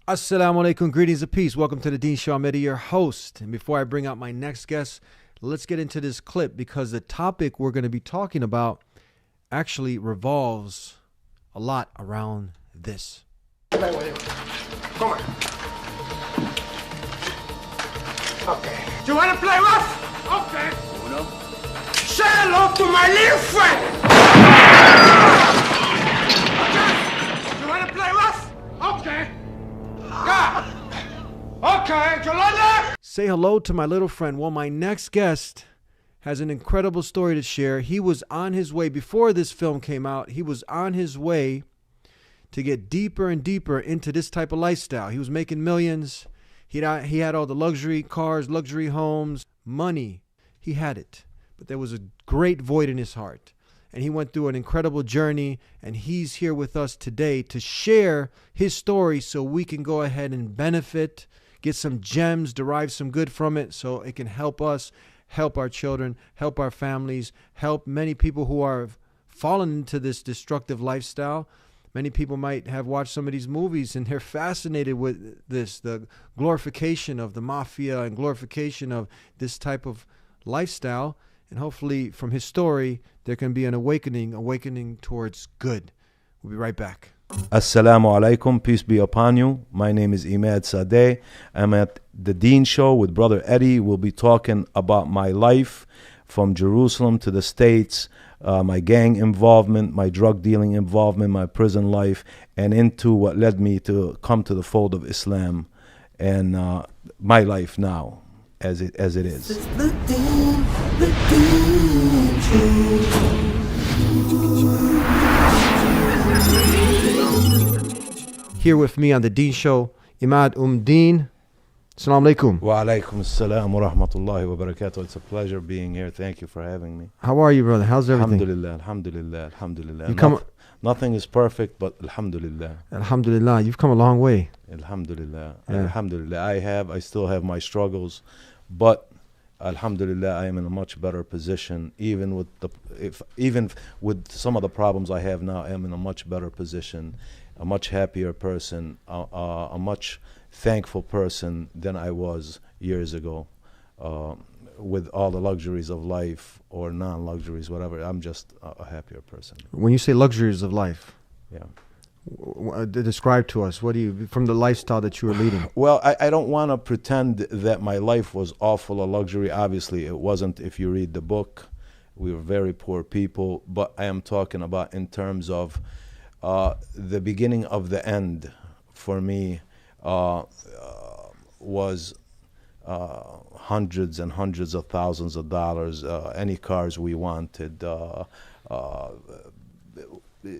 Assalamu alaikum, greetings of peace. Welcome to the Dean Show. I'm Eddie, your host. And before I bring out my next guest, let's get into this clip because the topic we're going to be talking about actually revolves a lot around this. Come on. Okay. Do you want to play rough? Okay. Uno. Say hello to my little friend. Okay. You want to play rough? Okay. Yeah. Okay. Yolanda. Say hello to my little friend. Well, my next guest has an incredible story to share. He was on his way, before this film came out, he was on his way to get deeper and deeper into this type of lifestyle. He was making millions. He had all the luxury cars, luxury homes, money. He had it. But there was a great void in his heart. And he went through an incredible journey. And he's here with us today to share his story so we can go ahead and benefit, get some gems, derive some good from it so it can help us, help our children, help our families, help many people who are fallen into this destructive lifestyle. Many people might have watched some of these movies and they're fascinated with this, the glorification of the mafia and glorification of this type of lifestyle. And hopefully from his story, there can be an awakening towards good. We'll be right back. Assalamu alaikum, peace be upon you. My name is Imad Sadeh. I'm at the Dean Show with Brother Eddie. We'll be talking about my life from Jerusalem to the States, my gang involvement, my drug dealing involvement, my prison life, and into what led me to come to the fold of Islam and my life now as it is. It's the Dean Show. Here with me on the Dean Show, Imad Dean. Assalamu alaikum. Wa alaikum assalam wa rahmatullahi wa barakatuh. It's a pleasure being here. Thank you for having me. How are you, brother? How's everything? Alhamdulillah. You Nothing is perfect, but alhamdulillah. Alhamdulillah. You've come a long way. Alhamdulillah. Yeah. Alhamdulillah. I still have my struggles, but alhamdulillah, I am in a much better position. Even with some of the problems I have now, I am in a much better position, a much happier person, a much thankful person than I was years ago, with all the luxuries of life or non-luxuries, whatever. I'm just a happier person. When you say luxuries of life, Yeah. Describe to us, what do you, from the lifestyle that you were leading? Well, I don't want to pretend that my life was all full of luxury. Obviously, it wasn't. If you read the book, we were very poor people. But I am talking about in terms of the beginning of the end for me was hundreds and hundreds of thousands of dollars, any cars we wanted,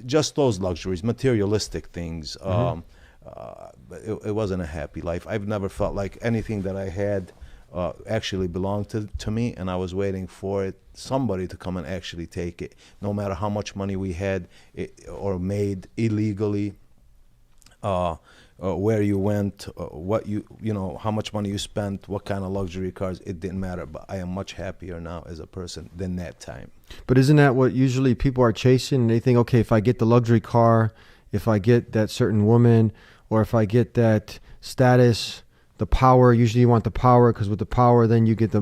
just those luxuries, materialistic things. It wasn't a happy life. I've never felt like anything that I had actually belonged to me, and I was waiting for somebody to come and actually take it. No matter how much money we had or made illegally, where you went, what how much money you spent, what kind of luxury cars, it didn't matter. But I am much happier now as a person than that time. But isn't that what usually people are chasing? They think, okay, if I get the luxury car, if I get that certain woman, or if I get that status, the power, usually you want the power, because with the power, then you get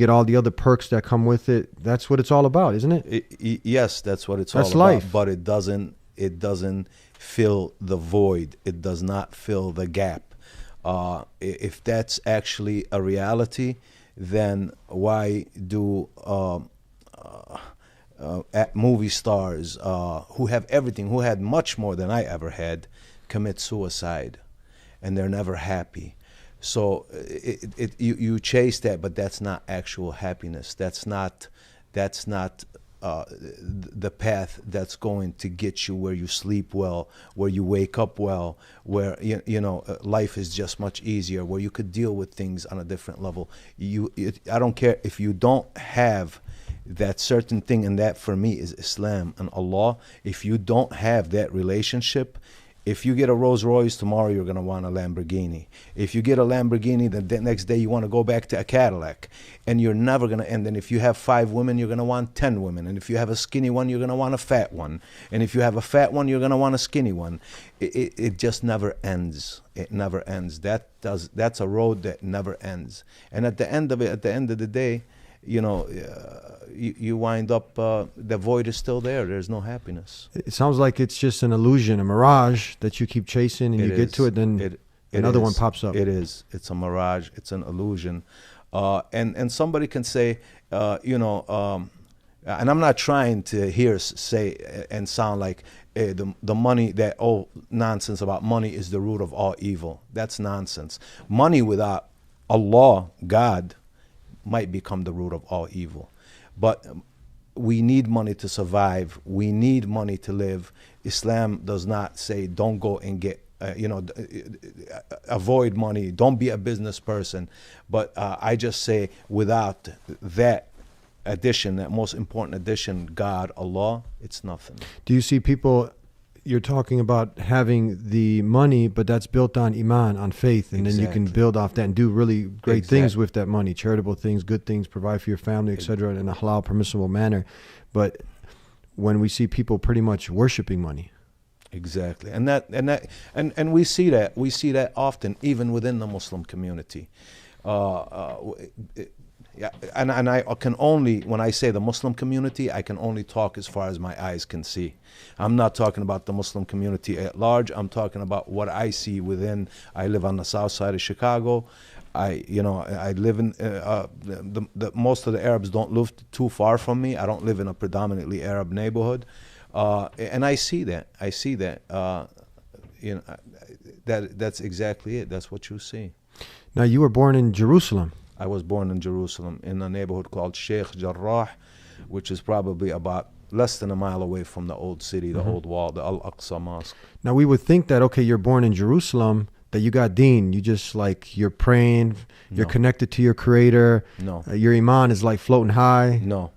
all the other perks that come with it. That's what it's all about, isn't it? Yes, that's what it's all That's about. life. But it doesn't fill the void. It does not fill the gap. If that's actually a reality, then why do movie stars who have everything, who had much more than I ever had, commit suicide, and they're never happy? So you chase that, but that's not actual happiness. That's not the path that's going to get you where you sleep well, where you wake up well, where life is just much easier, where you could deal with things on a different level. I don't care if you don't have that certain thing, and that for me is Islam and Allah. If you don't have that relationship, If you get a Rolls Royce, tomorrow you're going to want a Lamborghini. If you get a Lamborghini, the next day you want to go back to a Cadillac. And you're never going to end. And if you have 5 women, you're going to want 10 women. And if you have a skinny one, you're going to want a fat one. And if you have a fat one, you're going to want a skinny one. It just never ends. It never ends. That's a road that never ends. And at the end of it, at the end of the day, you know, you wind up, the void is still there. There's no happiness. It sounds like it's just an illusion, a mirage that you keep chasing, and you get to it, then another one pops up. It is. It's a mirage. It's an illusion. And somebody can say, you know, and I'm not trying to say and sound like the money, that, oh, nonsense about money is the root of all evil. That's nonsense. Money without Allah, God, might become the root of all evil. But we need money to survive. We need money to live. Islam does not say don't go and get, avoid money. Don't be a business person. But I just say without that addition, that most important addition, God, Allah, it's nothing. Do you see people, you're talking about having the money, but that's built on iman, on faith, and then you can build off that and do really great things with that money, charitable things, good things, provide for your family, etc., in a halal, permissible manner. But when we see people pretty much worshiping money. Exactly. And we see that often, even within the Muslim community. Yeah, and I can only, when I say the Muslim community, I can only talk as far as my eyes can see. I'm not talking about the Muslim community at large. I'm talking about what I see within. I live on the south side of Chicago. I live in, most of the Arabs don't live too far from me. I don't live in a predominantly Arab neighborhood. And I see that. That's exactly it. That's what you see. Now, you were born in Jerusalem. I was born in Jerusalem in a neighborhood called Sheikh Jarrah, which is probably about less than a mile away from the old city, the old wall, the Al-Aqsa Mosque. Now, we would think that, okay, you're born in Jerusalem, that you got deen. You just, like, you're praying, you're connected to your creator. No. Your iman is like floating high. No.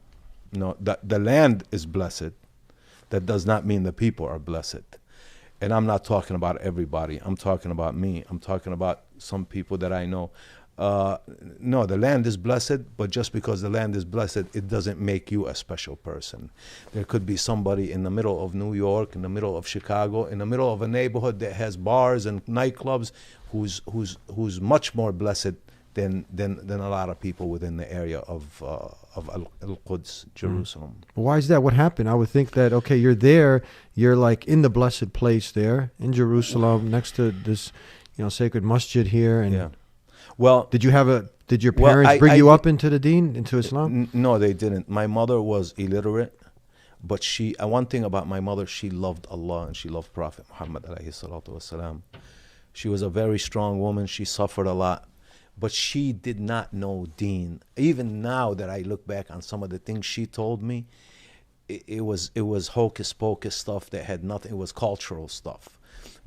The land is blessed. That does not mean the people are blessed. And I'm not talking about everybody. I'm talking about me. I'm talking about some people that I know. No, the land is blessed, but just because the land is blessed, it doesn't make you a special person. There could be somebody in the middle of New York, in the middle of Chicago, in the middle of a neighborhood that has bars and nightclubs, who's much more blessed than a lot of people within the area of Al-Quds, Jerusalem. Why is that? What happened? I would think that, okay, you're there, you're like in the blessed place there in Jerusalem, next to this, sacred masjid here, and. Yeah. Well, did your parents bring you up into the deen, into Islam? No, they didn't. My mother was illiterate, but one thing about my mother, she loved Allah and she loved Prophet Muhammad alayhi salatu wasalam. She was a very strong woman. She suffered a lot, but she did not know deen. Even now that I look back on some of the things she told me, it was hocus pocus stuff that had nothing. It was cultural stuff.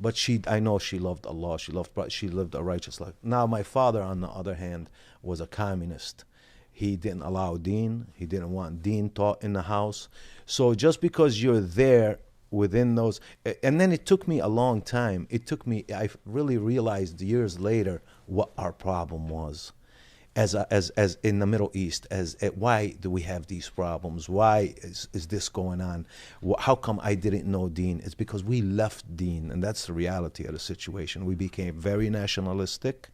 But I know she loved Allah. She lived a righteous life. Now, my father, on the other hand, was a communist. He didn't allow deen. He didn't want deen taught in the house. So just because you're there within those, and then it took me a long time. I really realized years later what our problem was. As in the Middle East, why do we have these problems? Why is this going on? How come I didn't know deen? It's because we left deen, and that's the reality of the situation. We became very nationalistic,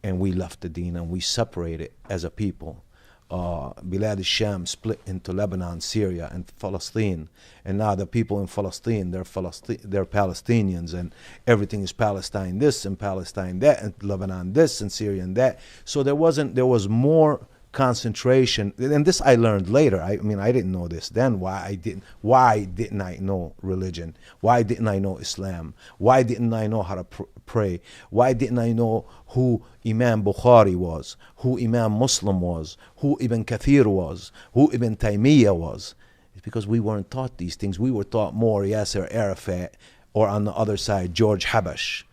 and we left the deen, and we separated as a people. Bilad al-Sham split into Lebanon, Syria, and Palestine. And now the people in Palestine, they're Palestinians, and everything is Palestine this and Palestine that, and Lebanon this and Syria and that. So there was more concentration, and this I learned later. I mean, I didn't know this then. Why didn't I know religion? Why didn't I know Islam? Why didn't I know how to pray? Why didn't I know who Imam Bukhari was, who Imam Muslim was, who Ibn Kathir was, who Ibn Taymiyyah was? It's because we weren't taught these things. We were taught more Yasser Arafat, or on the other side, George Habash,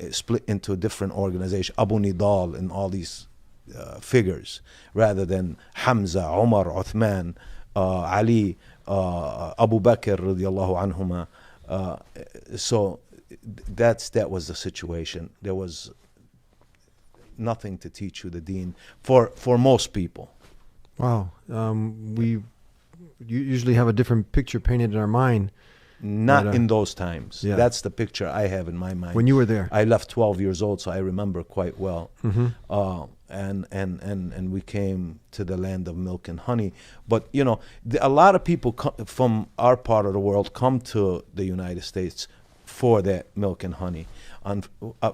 split into a different organization, Abu Nidal, and all these figures, rather than Hamza, Umar, Uthman, Ali, Abu Bakr radiallahu anhuma, So that was the situation. There was nothing to teach you the deen for most people. Wow. We usually have a different picture painted in our mind. Not But, in those times. yeah. That's the picture I have in my mind. When you were there. I left 12 years old, so I remember quite well. Mm-hmm. And we came to the land of milk and honey. But you know, a lot of people from our part of the world come to the United States for that milk and honey.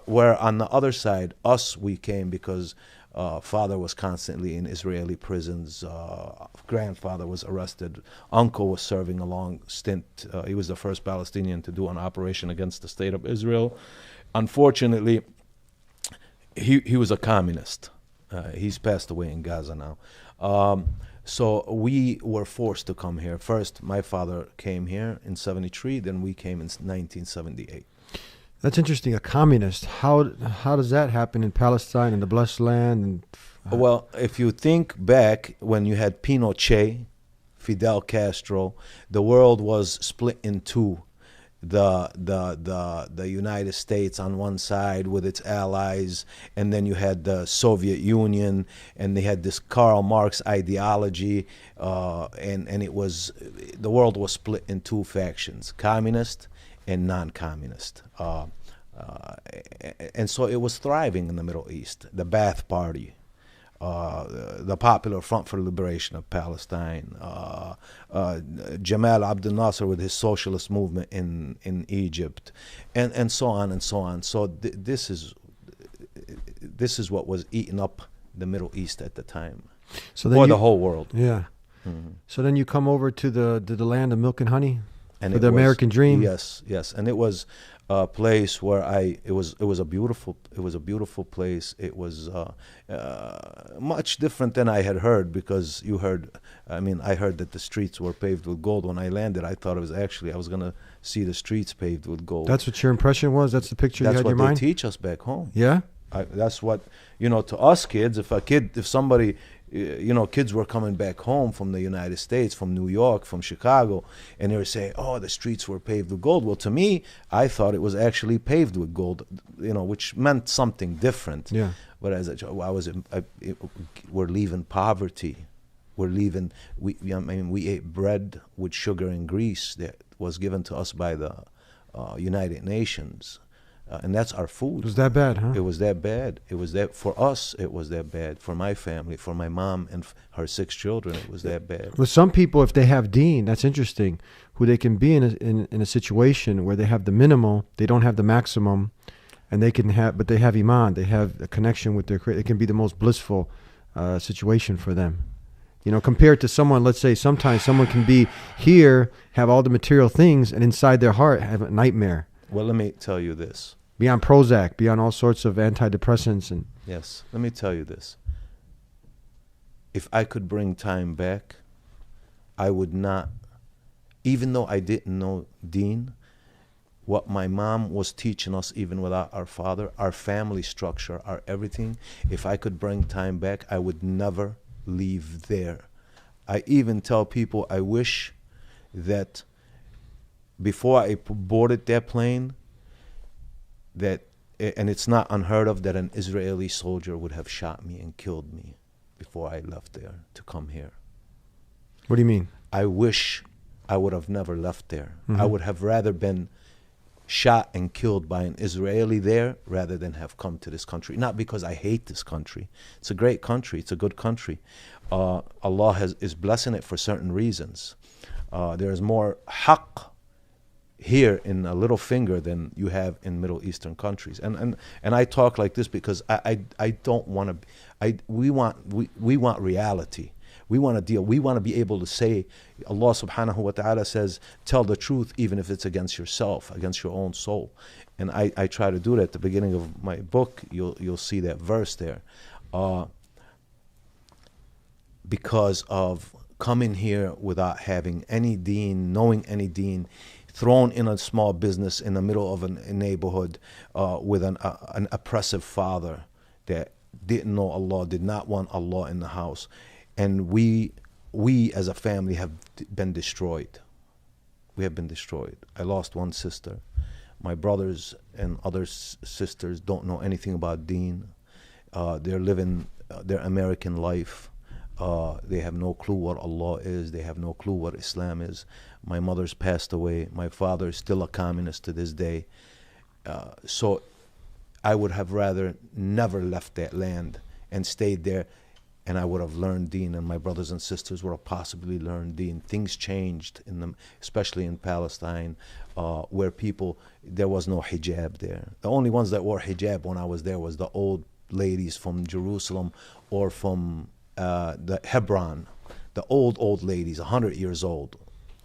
Where on the other side, we came because father was constantly in Israeli prisons. Grandfather was arrested. Uncle was serving a long stint. He was the first Palestinian to do an operation against the state of Israel. Unfortunately, he was a communist. He's passed away in Gaza now. So we were forced to come here. First, my father came here in 73, then we came in 1978. That's interesting. A communist. How does that happen in Palestine and the blessed land? And well, if you think back when you had Pinochet, Fidel Castro, the world was split in two. The United States on one side with its allies, and then you had the Soviet Union, and they had this Karl Marx ideology, and it was, the world was split in two factions, communist and non-communist. And so it was thriving in the Middle East. The Ba'ath Party, the Popular Front for the Liberation of Palestine, Jamal Abdel Nasser with his socialist movement in Egypt, and so on and so on. So this is what was eating up the Middle East at the time, so or the whole world. Yeah. Mm-hmm. So then you come over to the land of milk and honey, And for the American dream. Yes, and it was a place where it was a beautiful place. It was much different than I had heard, because I heard that the streets were paved with gold. When I landed, I thought I was gonna see the streets paved with gold. That's what your impression was? That's the picture you had in your mind? That's what they teach us back home. Yeah? That's what, to us kids, if somebody, kids were coming back home from the United States, from New York, from Chicago, and they were saying, oh, the streets were paved with gold. Well, to me, I thought it was actually paved with gold, which meant something different. Yeah. But as we're leaving poverty. We ate bread with sugar and grease that was given to us by the United Nations. And that's our food. It was that bad, huh? It was that bad. It was that, for us, it was that bad. For my family, for my mom and her 6 children, it was that bad. With some people, if they have deen, that's interesting, who they can be in a situation where they have the minimal, they don't have the maximum, and they can have, but they have iman, they have a connection with their creator. It can be the most blissful situation for them. Compared to someone, let's say sometimes someone can be here, have all the material things, and inside their heart have a nightmare. Well, let me tell you this. Be on Prozac, be on all sorts of antidepressants. And yes, let me tell you this. If I could bring time back, I would not, even though I didn't know deen, what my mom was teaching us, even without our father, our family structure, our everything, if I could bring time back, I would never leave there. I even tell people I wish that before I boarded that plane, and it's not unheard of that an Israeli soldier would have shot me and killed me before I left there to come here. What do you mean? I wish I would have never left there. Mm-hmm. I would have rather been shot and killed by an Israeli there rather than have come to this country. Not because I hate this country. It's a great country. It's a good country. Allah is blessing it for certain reasons. There's more haqq here in a little finger than you have in Middle Eastern countries. And I talk like this because I don't want to. We want reality. We want to deal. We want to be able to say, Allah subhanahu wa ta'ala says, tell the truth even if it's against yourself, against your own soul. And I try to do that at the beginning of my book. You'll see that verse there. Because of coming here without having any deen, knowing any deen, thrown in a small business in the middle of a neighborhood with an oppressive father that didn't know Allah, did not want Allah in the house. And we as a family have been destroyed. we have been destroyed. I lost one sister. My brothers and other sisters don't know anything about Deen. They're living their American life. They have no clue what Allah is. They have no clue what Islam is. My mother's passed away. My father is still a communist to this day. So I would have rather never left that land and stayed there, and I would have learned Deen, and my brothers and sisters would have possibly learned Deen. Things changed in them, especially in Palestine, where there was no hijab there. The only ones that wore hijab when I was there was the old ladies from Jerusalem or from the Hebron, the old ladies, 100 years old,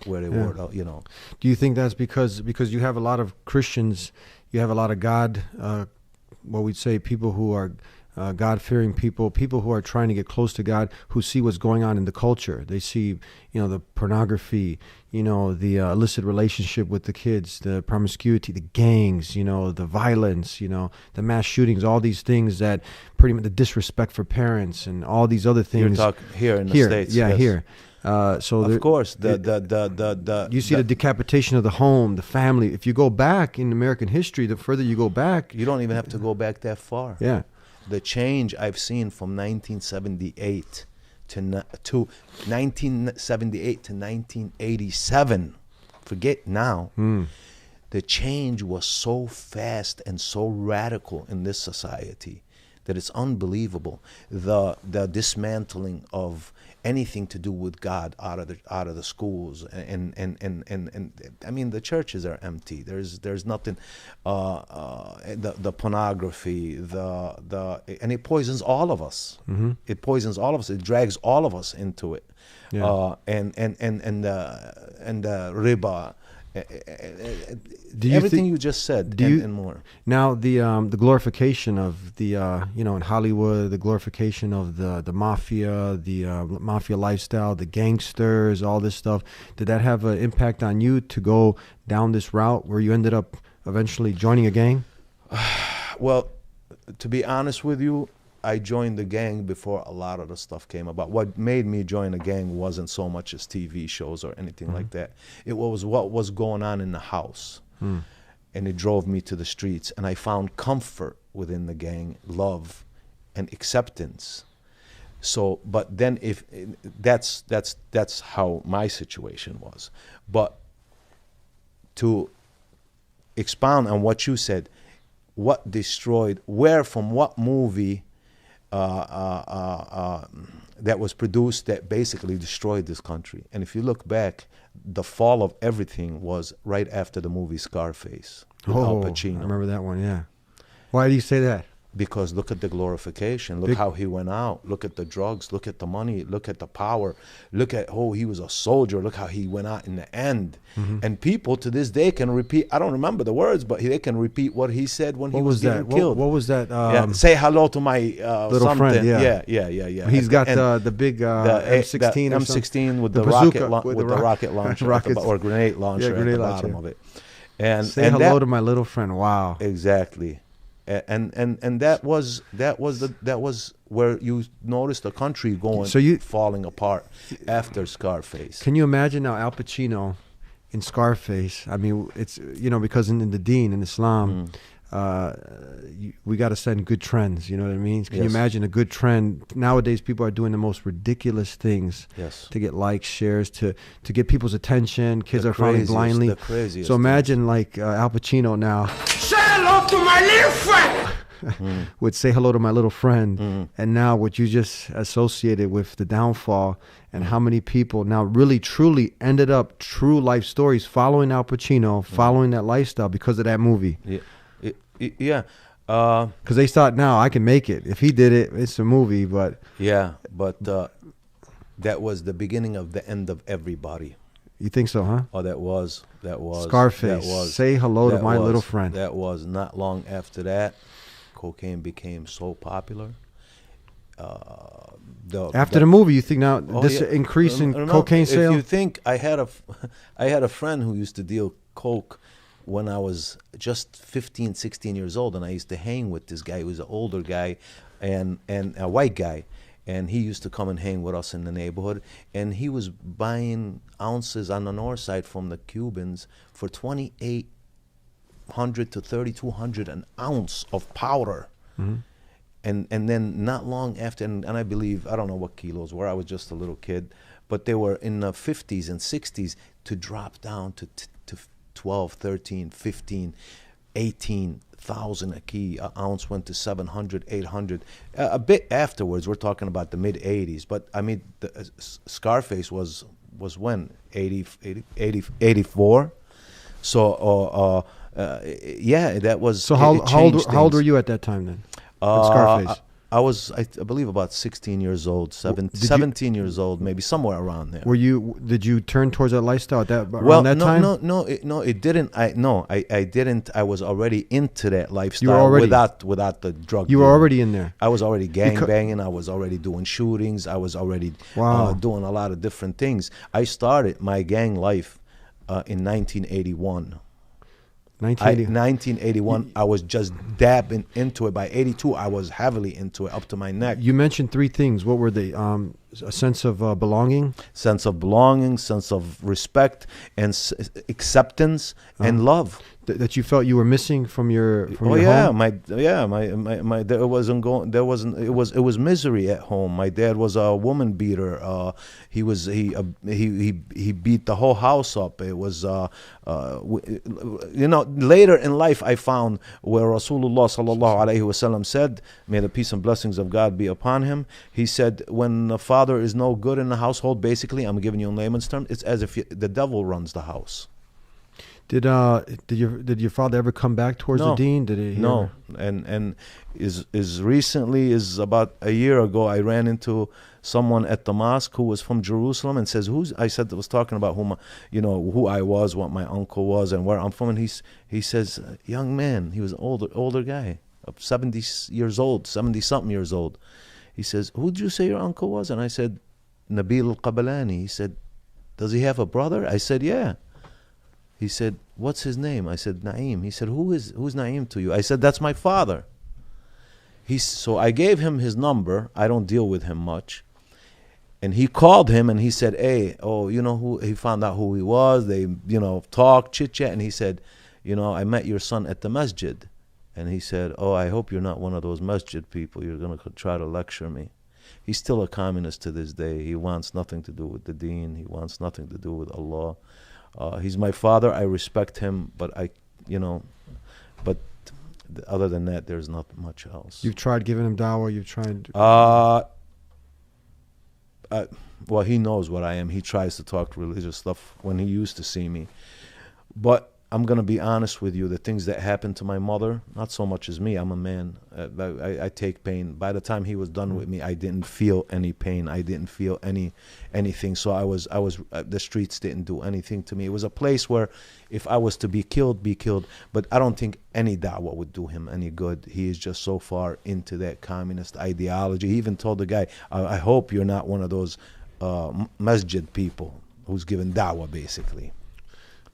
where they wore, Do you think that's because you have a lot of Christians, you have a lot of God, what we'd say, people who are God-fearing people who are trying to get close to God, who see what's going on in the culture. They see, the pornography, the illicit relationship with the kids, the promiscuity, the gangs, the violence, the mass shootings, all these things that pretty much the disrespect for parents and all these other things. You're talking here in the States. Yeah, yes. here. So of course, you see the decapitation of the home, the family. If you go back in American history, the further you go back, you don't even have to go back that far. Yeah. The change I've seen from 1978 to 1978 to 1987, forget now, the change was so fast and so radical in this society that it's unbelievable. The dismantling of anything to do with God out of the schools, and I mean the churches are empty. There's nothing. The pornography, and it poisons all of us. Mm-hmm. It poisons all of us. It drags all of us into it. Yeah. And the riba. Everything you just said and more. Now the glorification of the in Hollywood, the glorification of the mafia, the mafia lifestyle, the gangsters, all this stuff. Did that have an impact on you to go down this route where you ended up eventually joining a gang? Well, to be honest with you, I joined the gang before a lot of the stuff came about. What made me join a gang wasn't so much as TV shows or anything like that. It was what was going on in the house. And it drove me to the streets. And I found comfort within the gang, love and acceptance. So, but then that's how my situation was. But to expound on what you said, what destroyed, from what movie that was produced that basically destroyed this country. And if you look back, the fall of everything was right after the movie Scarface with Al Pacino. I remember that one, yeah. Why do you say that? Because look at the glorification. Look how he went out. Look at the drugs. Look at the money. Look at the power. Look at, he was a soldier. Look how he went out in the end. Mm-hmm. And people to this day can repeat, I don't remember the words, but they can repeat what he said when he was getting killed. What was that? Say hello to my little something. Friend, yeah. Yeah. He's got the big M16 the M16 with the rocket launcher or grenade launcher at the bottom of it. And say hello to my little friend. Wow. Exactly. And that was where you noticed the country falling apart after Scarface. Can you imagine now Al Pacino in Scarface? I mean, it's because in the Deen in Islam, we got to send good trends. You know what I mean? Can you imagine a good trend? Nowadays, people are doing the most ridiculous things to get likes, shares, to get people's attention. Kids are falling blindly. The craziest. So imagine like Al Pacino now. Say hello to my little friend. Would say hello to my little friend, and now what you just associated with the downfall, and how many people now really truly ended up true life stories following Al Pacino, following that lifestyle because of that movie. Yeah. Because they thought, now I can make it. If he did it, it's a movie. But that was the beginning of the end of everybody. You think so, huh? Oh, that was Scarface. Say hello to my little friend. That was not long after that. Cocaine became so popular. After the movie, you think now increase in cocaine sale? If you think, I had a friend who used to deal coke when I was just 15, 16 years old, and I used to hang with this guy who was an older guy and a white guy. and he used to come and hang with us in the neighborhood, and he was buying ounces on the north side from the Cubans for 2,800 to 3,200 an ounce of powder. And then not long after, and I believe, I don't know what kilos were, I was just a little kid, but they were in the 50s and 60s to drop down to 12, 13, 15, 18,000 a key. An ounce went to 700, 800. A bit afterwards, we're talking about the mid 80s, but I mean, the Scarface was when? 84? So, yeah, that was. So how old were you at that time then? Scarface. I was, I believe, about 16 years old, 17 years old, maybe somewhere around there. Did you turn towards that lifestyle around that time? It didn't. I didn't. I was already into that lifestyle without the drug. You were already in there. I was already gang banging. I was already doing shootings. I was already doing a lot of different things. I started my gang life in 1981. 1981, I was just dabbing into it. By 82, I was heavily into it, up to my neck. You mentioned three things. What were they? A sense of belonging? Sense of belonging, sense of respect, and acceptance, and love. That you felt you were missing from your home? It was misery at home. My dad was a woman beater. He beat the whole house up. It was later in life I found where Rasulullah sallallahu alaihi wasallam said, may the peace and blessings of God be upon him. He said, when the father is no good in the household, basically, I'm giving you in layman's terms, it's as if the devil runs the house. Did your father ever come back towards the deen? Did he? No. And as recently as about a year ago, I ran into someone at the mosque who was from Jerusalem and says, was talking about who I was, what my uncle was, and where I'm from, and he says, young man, he was an older guy, 70 something years old. He says, who did you say your uncle was? And I said, Nabil al-Qabalani. He said, does he have a brother? I said, yeah. He said, what's his name? I said, Naeem. He said, who's Naeem to you? I said, that's my father. So I gave him his number. I don't deal with him much. And he called him and he said, hey, he found out who he was. They, talked, chit-chat. And he said, I met your son at the masjid. And he said, I hope you're not one of those masjid people. You're going to try to lecture me. He's still a communist to this day. He wants nothing to do with the deen. He wants nothing to do with Allah. He's my father. I respect him, but other than that, there's not much else. You've tried giving him dawah. You've tried. Well, he knows what I am. He tries to talk religious stuff when he used to see me, but I'm gonna be honest with you. The things that happened to my mother, not so much as me. I'm a man. I take pain. By the time he was done with me, I didn't feel any pain. I didn't feel anything. So I was. The streets didn't do anything to me. It was a place where, if I was to be killed, be killed. But I don't think any da'wah would do him any good. He is just so far into that communist ideology. He even told the guy, "I hope you're not one of those masjid people who's giving da'wah, basically."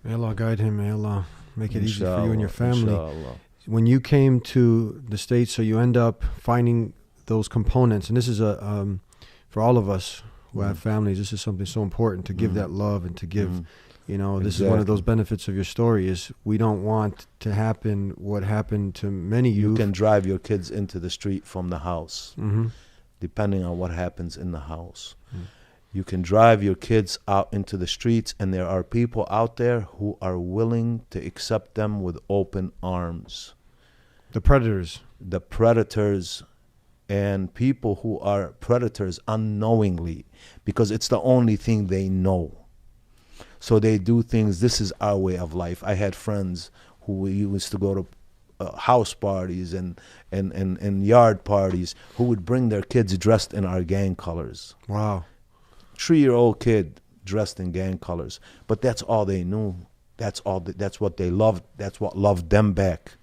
May Allah guide him. May Allah make it easy for you and your family. Inshallah. When you came to the States, so you end up finding those components, and this is for all of us who have families, this is something so important to give that love and to give. This is one of those benefits of your story is we don't want to happen what happened to many youth. You can drive your kids into the street from the house, depending on what happens in the house. You can drive your kids out into the streets, and there are people out there who are willing to accept them with open arms. The predators. The predators, and people who are predators unknowingly, because it's the only thing they know. So they do things. This is our way of life. I had friends who used to go to house parties and yard parties who would bring their kids dressed in our gang colors. Wow. 3-year-old kid dressed in gang colors, but that's all they knew. That's what they loved. That's what loved them back.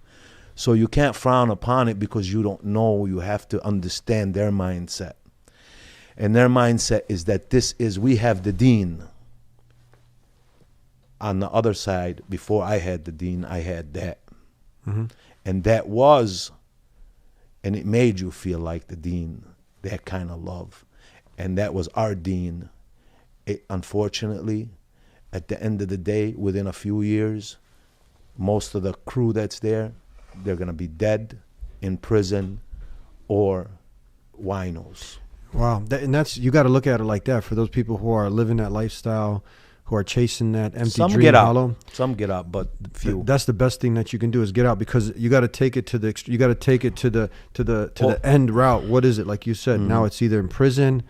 So you can't frown upon it because you don't know. You have to understand their mindset, and their mindset is that we have the deen. On the other side, before I had the deen, I had that, and that was, and it made you feel like the deen. that kind of love. And that was our deen. Unfortunately, at the end of the day, within a few years, most of the crew that's there, they're going to be dead, in prison, or winos. Wow, and that's, you got to look at it like that. For those people who are living that lifestyle, who are chasing that empty Some dream get out. hollow. Some get out, but few. That's the best thing that you can do is get out, because you got to take it to the you got to take it to the end route. What is it? Like you said, now it's either in prison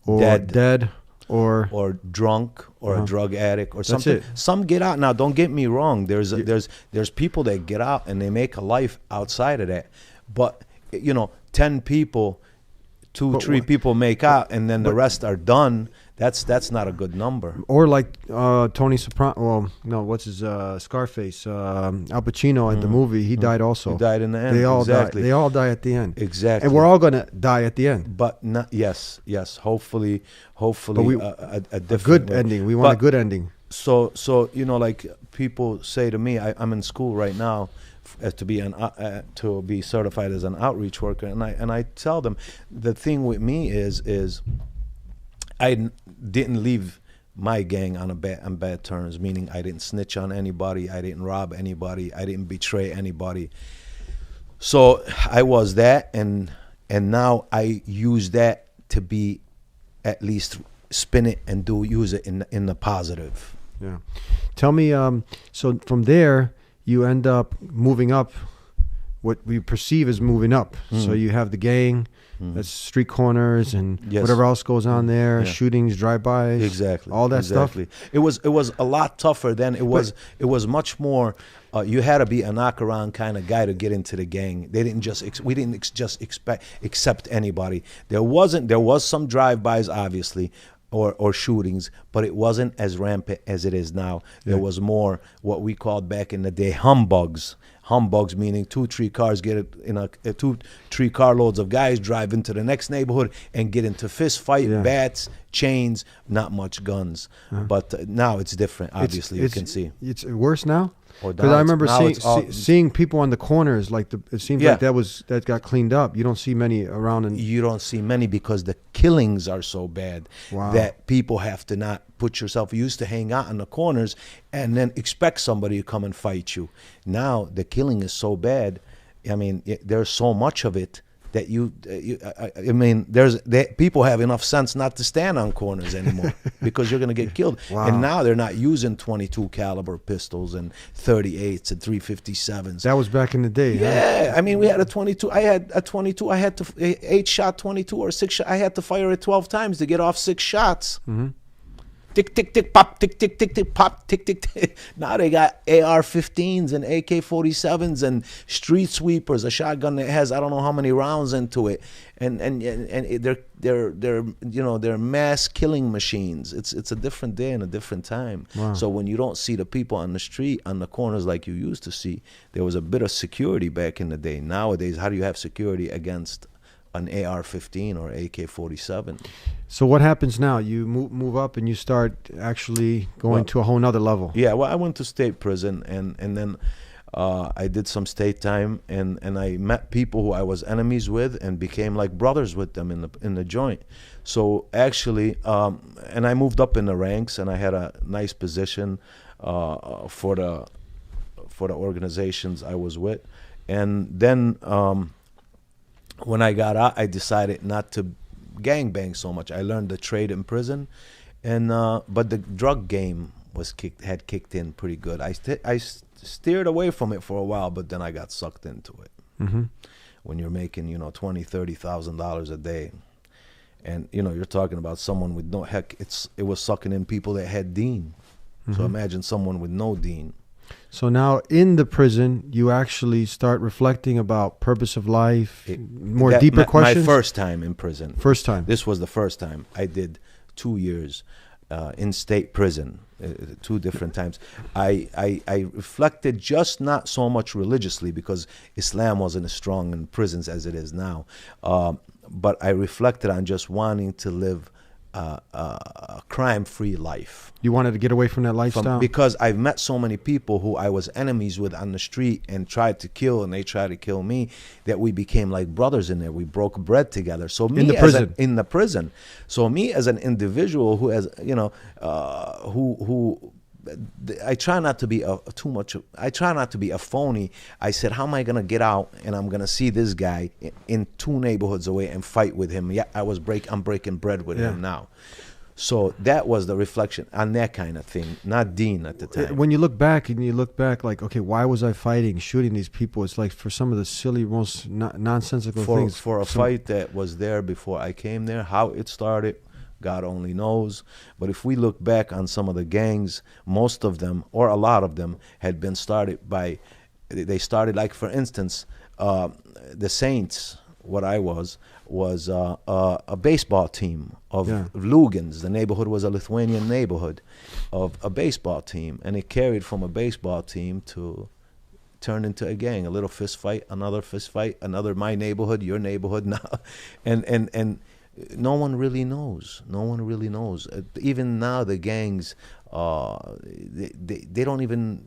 or dead or drunk or a drug addict or That's something. it. Some get out. Now, don't get me wrong. There's people that get out and they make a life outside of that. But 10 people, 2-3 people make out, and then the rest are done. That's not a good number. Or like Tony Soprano. Well, no, what's his Scarface? Al Pacino in the movie. He died also. He died in the end. They all exactly. die. They all die at the end. Exactly. And we're all gonna die at the end. But not, yes. Hopefully, a different Good way. ending. We want a good ending. So like people say to me, I'm in school right now to be certified as an outreach worker, and I tell them the thing with me is I didn't leave my gang on bad terms, meaning I didn't snitch on anybody, I didn't rob anybody, I didn't betray anybody. So I was that, and now I use that to be, at least spin it and use it in the positive. Yeah. Tell me, so from there you end up moving up, what we perceive as moving up. So you have the gang, that's street corners and whatever else goes on there, shootings, drive-bys, exactly, all that stuff. It was a lot tougher then. It was much more. You had to be a knock-around kind of guy to get into the gang. They didn't we didn't just accept anybody. There was some drive-bys, obviously, or shootings, but it wasn't as rampant as it is now. There was more what we called back in the day humbugs. Humbugs meaning 2-3 cars get in a 2-3 carloads of guys drive into the next neighborhood and get into fist fight, bats, chains, not much guns. But now it's different. Obviously, you can see it's worse now. Because I remember seeing people on the corners, like it seems like that got cleaned up. You don't see many around, and you don't see many because the killings are so bad that people have to not put yourself. You used to hang out in the corners and then expect somebody to come and fight you. Now the killing is so bad. I mean, there's so much of it that people have enough sense not to stand on corners anymore because you're going to get killed. And now they're not using 22 caliber pistols and 38s and 357s. That was back in the day. Yeah, I mean, we had a 22. I had a 22. I had to 8-shot 22 or 6-shot. I had to fire it 12 times to get off 6 shots. Tick, tick, tick, pop, tick, tick, tick, tick, pop, tick, tick, tick. Now they got AR-15s and AK-47s and street sweepers, a shotgun that has I don't know how many rounds into it, and they're mass killing machines. It's a different day and a different time. So when you don't see the people on the street on the corners like you used to see, there was a bit of security back in the day. Nowadays, how do you have security against an AR-15 or AK-47? So what happens now? You move up and you start actually going to a whole nother level. Yeah, well, I went to state prison, and then I did some state time, and I met people who I was enemies with and became like brothers with them in the joint. So actually, and I moved up in the ranks, and I had a nice position for the organizations I was with. And then when I got out, I decided not to gangbang so much. I learned the trade in prison, and but the drug game had kicked in pretty good. I steered away from it for a while, but then I got sucked into it. When you're making $20,000-$30,000 a day, and you're talking about someone with no heck. It was sucking in people that had deen. So imagine someone with no deen. So now in the prison, you actually start reflecting about purpose of life, deeper questions? My first time in prison. First time. This was the first time. I did 2 years in state prison, 2 different times. I reflected just not so much religiously because Islam wasn't as strong in prisons as it is now. But I reflected on just wanting to live a crime-free life. You wanted to get away from that lifestyle? Because I've met so many people who I was enemies with on the street and tried to kill, and they tried to kill me, that we became like brothers in there. We broke bread together. So me in the prison. in the prison. So me as an individual who has, I try not to be I try not to be a phony. I said, how am I going to get out and I'm going to see this guy in 2 neighborhoods away and fight with him? Yeah, I'm breaking bread with him now. So that was the reflection on that kind of thing, not Dean at the time. When you look back like, okay, why was I fighting, shooting these people? It's like for some of the silly, most nonsensical things. For a fight that was there before I came there, how it started, God only knows. But if we look back on some of the gangs, most of them, or a lot of them, had been started by, they started, like, for instance, the Saints, what I was a baseball team of Lugans. The neighborhood was a Lithuanian neighborhood of a baseball team, and it carried from a baseball team to turn into a gang, a little fist fight, another fist fight, another my neighborhood, your neighborhood now, and no one really knows. No one really knows. Even now, the gangs, they don't even.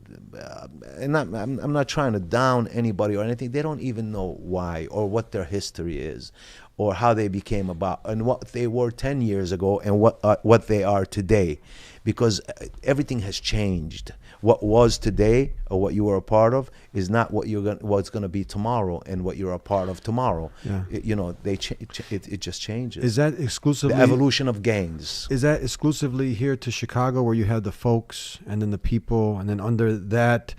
And I'm not trying to down anybody or anything. They don't even know why or what their history is, or how they became about, and what they were 10 years ago, and what they are today, because everything has changed. What was today, or what you were a part of, is not what's going to be tomorrow, and what you're a part of tomorrow. Yeah. It just changes. Is that exclusively the evolution of gangs? Is that exclusively here to Chicago, where you have the folks and then the people, and then under that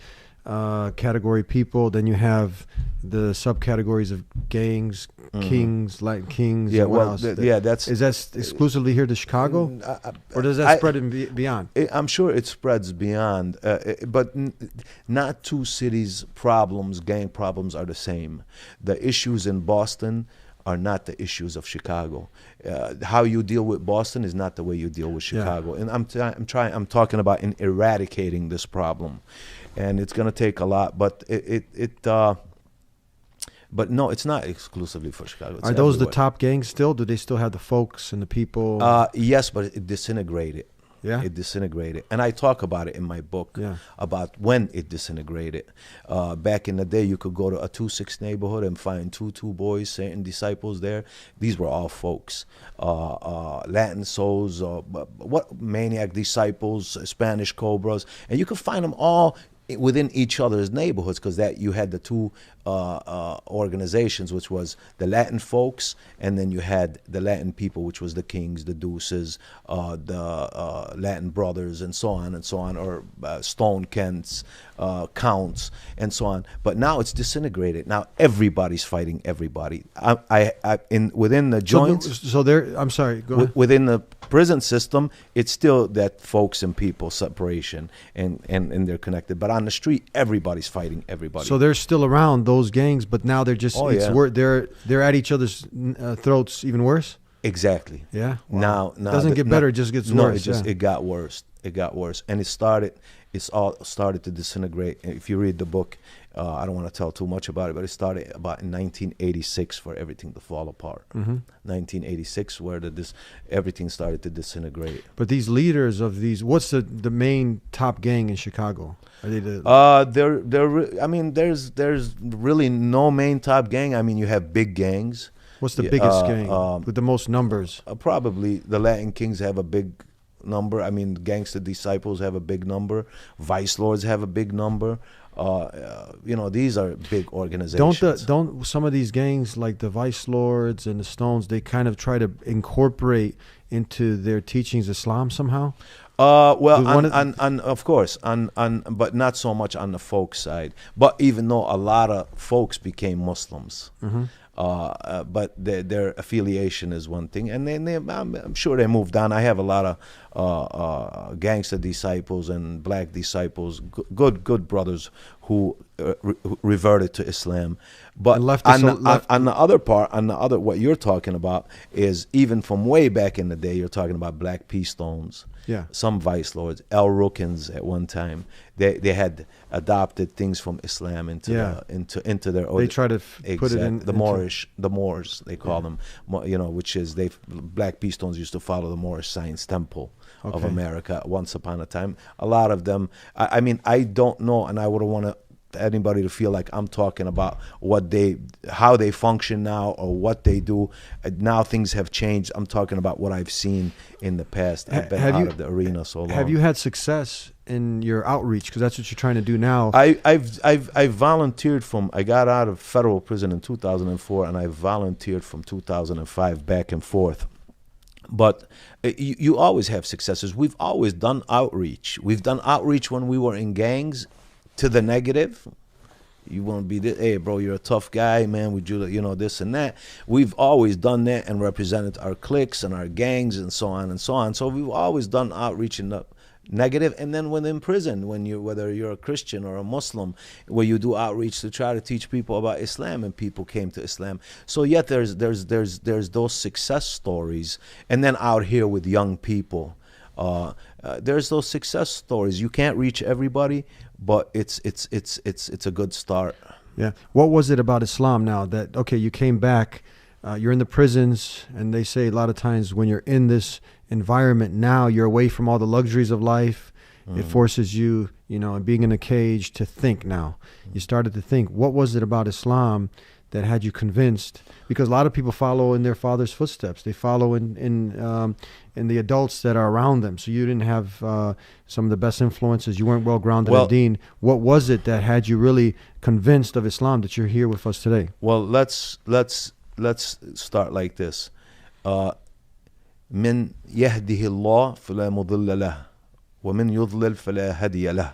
category people, then you have the subcategories of gangs, kings, Latin kings? Yeah, and what else? Is that exclusively here to Chicago, or does that spread beyond? I'm sure it spreads beyond, but not 2 cities' problems, gang problems, are the same. The issues in Boston are not the issues of Chicago. How you deal with Boston is not the way you deal with Chicago. And I'm talking about eradicating this problem, and it's going to take a lot. But but no, it's not exclusively for Chicago. Are those the top gangs still? Do they still have the folks and the people? Yes, but it disintegrated. Yeah, it disintegrated, and I talk about it in my book about when it disintegrated. Back in the day, you could go to a 2-6 neighborhood and find two boys, Satan disciples there. These were all folks, Latin souls, what maniac disciples, Spanish cobras, and you could find them all within each other's neighborhoods, because that you had the 2 organizations, which was the Latin folks, and then you had the Latin people, which was the Kings, the Deuces, the Latin Brothers, and so on, or Stone Kents, Counts, and so on. But now it's disintegrated. Now everybody's fighting everybody. Within the joints. So there. I'm sorry. Go ahead. Within the prison system, it's still that folks and people separation, and they're connected. But on the street, everybody's fighting everybody. So they're still around, those gangs, but now they're just they're at each other's throats even worse. Exactly. Yeah. Wow. Now it doesn't get better; it just gets worse. It got worse. It got worse, and it's all started to disintegrate. If you read the book, I don't want to tell too much about it, but it started about in 1986 for everything to fall apart. 1986, where everything started to disintegrate. But these leaders of these, what's the main top gang in Chicago? Are they I mean, there's really no main top gang. I mean, you have big gangs. What's the biggest gang with the most numbers? Probably the Latin Kings have a big number. I mean, Gangsta Disciples have a big number. Vice Lords have a big number. These are big organizations. Don't some of these gangs, like the Vice Lords and the Stones, they kind of try to incorporate into their teachings Islam somehow? Of course, but not so much on the folk side. But even though a lot of folks became Muslims, but their affiliation is one thing, and then I'm sure they moved on. I have a lot of Gangsta disciples and black disciples, good brothers who reverted to Islam. But on the other part, what you're talking about is even from way back in the day. You're talking about Black P. Stones. Yeah. Some vice lords, El Rukns at one time, they had adopted things from Islam into into their. They try to put it in the Moors they call them, which is Black Pea Stones used to follow the Moorish Science Temple of America once upon a time. A lot of them. I mean, I don't know, and I wouldn't want anybody to feel like I'm talking about how they function now or what they do. Now things have changed. I'm talking about what I've seen in the past. I've been out of the arena so long. Have you had success in your outreach? Because that's what you're trying to do now. I've volunteered I got out of federal prison in 2004, and I volunteered from 2005 back and forth. But you always have successes. We've always done outreach. We've done outreach when we were in gangs. To the negative, you want to be this, hey bro, you're a tough guy, man, would you, this and that. We've always done that and represented our cliques and our gangs and so on and so on. So we've always done outreach in the negative. And then when in prison, whether you're a Christian or a Muslim, where you do outreach to try to teach people about Islam, and people came to Islam. So yet there's those success stories. And then out here with young people, there's those success stories. You can't reach everybody, but it's a good start. Yeah. What was it about Islam now that, okay, you came back, you're in the prisons, and they say a lot of times when you're in this environment now, you're away from all the luxuries of life. It forces you, being in a cage, to think now. You started to think. What was it about Islam that had you convinced? Because a lot of people follow in their father's footsteps. They follow in the adults that are around them. So you didn't have some of the best influences. You weren't well grounded in Deen. What was it that had you really convinced of Islam that you're here with us today? Well, let's start like this. من يهده الله فلا مضل له ومن يضلل فلا هادي له.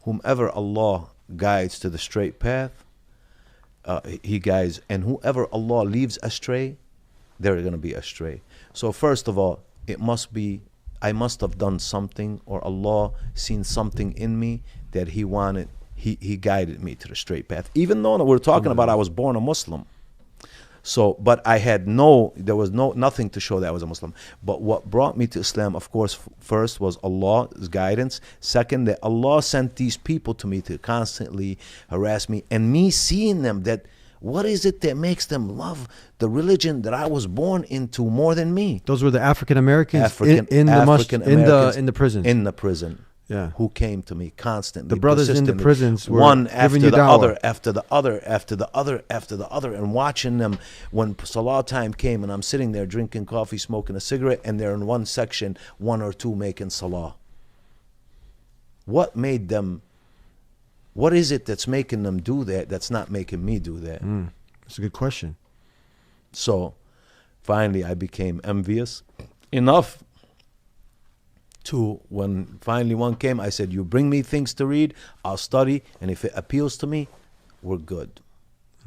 Whomever Allah guides to the straight path, He guides, and whoever Allah leaves astray, they're going to be astray. So first of all, I must have done something, or Allah seen something in me that He wanted. He guided me to the straight path. Even though we're talking about I was born a Muslim. So, but there was nothing to show that I was a Muslim. But what brought me to Islam, of course, first was Allah's guidance. Second, that Allah sent these people to me to constantly harass me, and me seeing them, that what is it that makes them love the religion that I was born into more than me? Those were the African Americans in the prison. In the prison. Yeah. Who came to me constantly. The brothers in the prisons were one after the other, after the other, and watching them when Salah time came, and I'm sitting there drinking coffee, smoking a cigarette, and they're in one section, one or two making Salah. What made them? What is it that's making them do that? That's not making me do that. That's a good question. So, finally, I became envious enough. When finally one came, I said, you bring me things to read, I'll study, and if it appeals to me, we're good.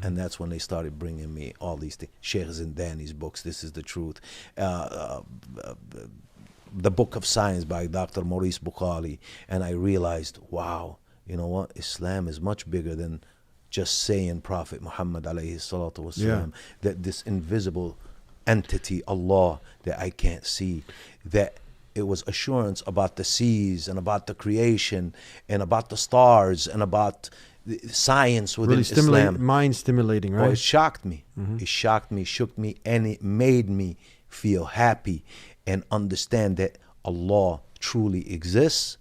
And that's when they started bringing me all these things. Sheikh Zindani's books, This Is the Truth. The Book of Science by Dr. Maurice Bukhari. And I realized, wow, you know what? Islam is much bigger than just saying Prophet Muhammad alayhi salatu wasalam. That this invisible entity, Allah, that I can't see, that it was assurance about the seas and about the creation and about the stars and about the science within Islam. Mind stimulating, right? Oh, it shocked me. It shocked me, shook me, and it made me feel happy and understand that Allah truly exists.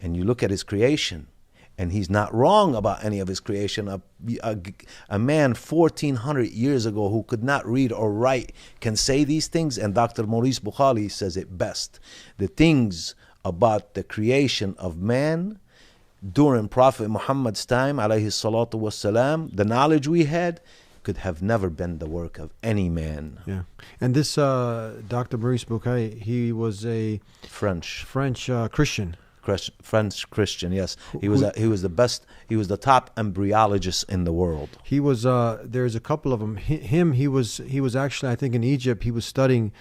And you look at His creation, and He's not wrong about any of His creation. A man 1,400 years ago who could not read or write can say these things, and Dr. Maurice Bukhari says it best. The things about the creation of man during Prophet Muhammad's time, alayhi salatu wassalam, the knowledge we had could have never been the work of any man. Yeah. And this Dr. Maurice Bukhari, he was a French Christian. French Christian, yes. He was the best. He was the top embryologist in the world. He was. There's a couple of them. He was actually, I think, in Egypt. He was studying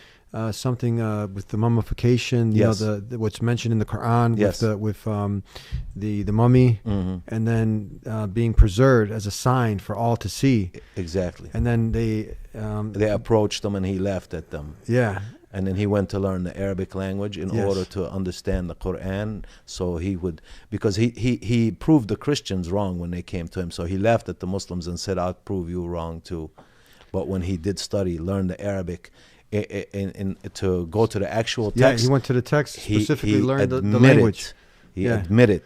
something with the mummification. You know, what's mentioned in the Qur'an with the mummy, and then being preserved as a sign for all to see. Exactly. And then they approached him, and he laughed at them. Yeah. And then he went to learn the Arabic language in Yes. order to understand the Qur'an. So he would, because he proved the Christians wrong when they came to him. So he laughed at the Muslims and said, I'll prove you wrong too. But when he did study, learn the Arabic, to go to the actual text. Yeah, he went to the text, specifically learned the admitted- language. He Yeah. admitted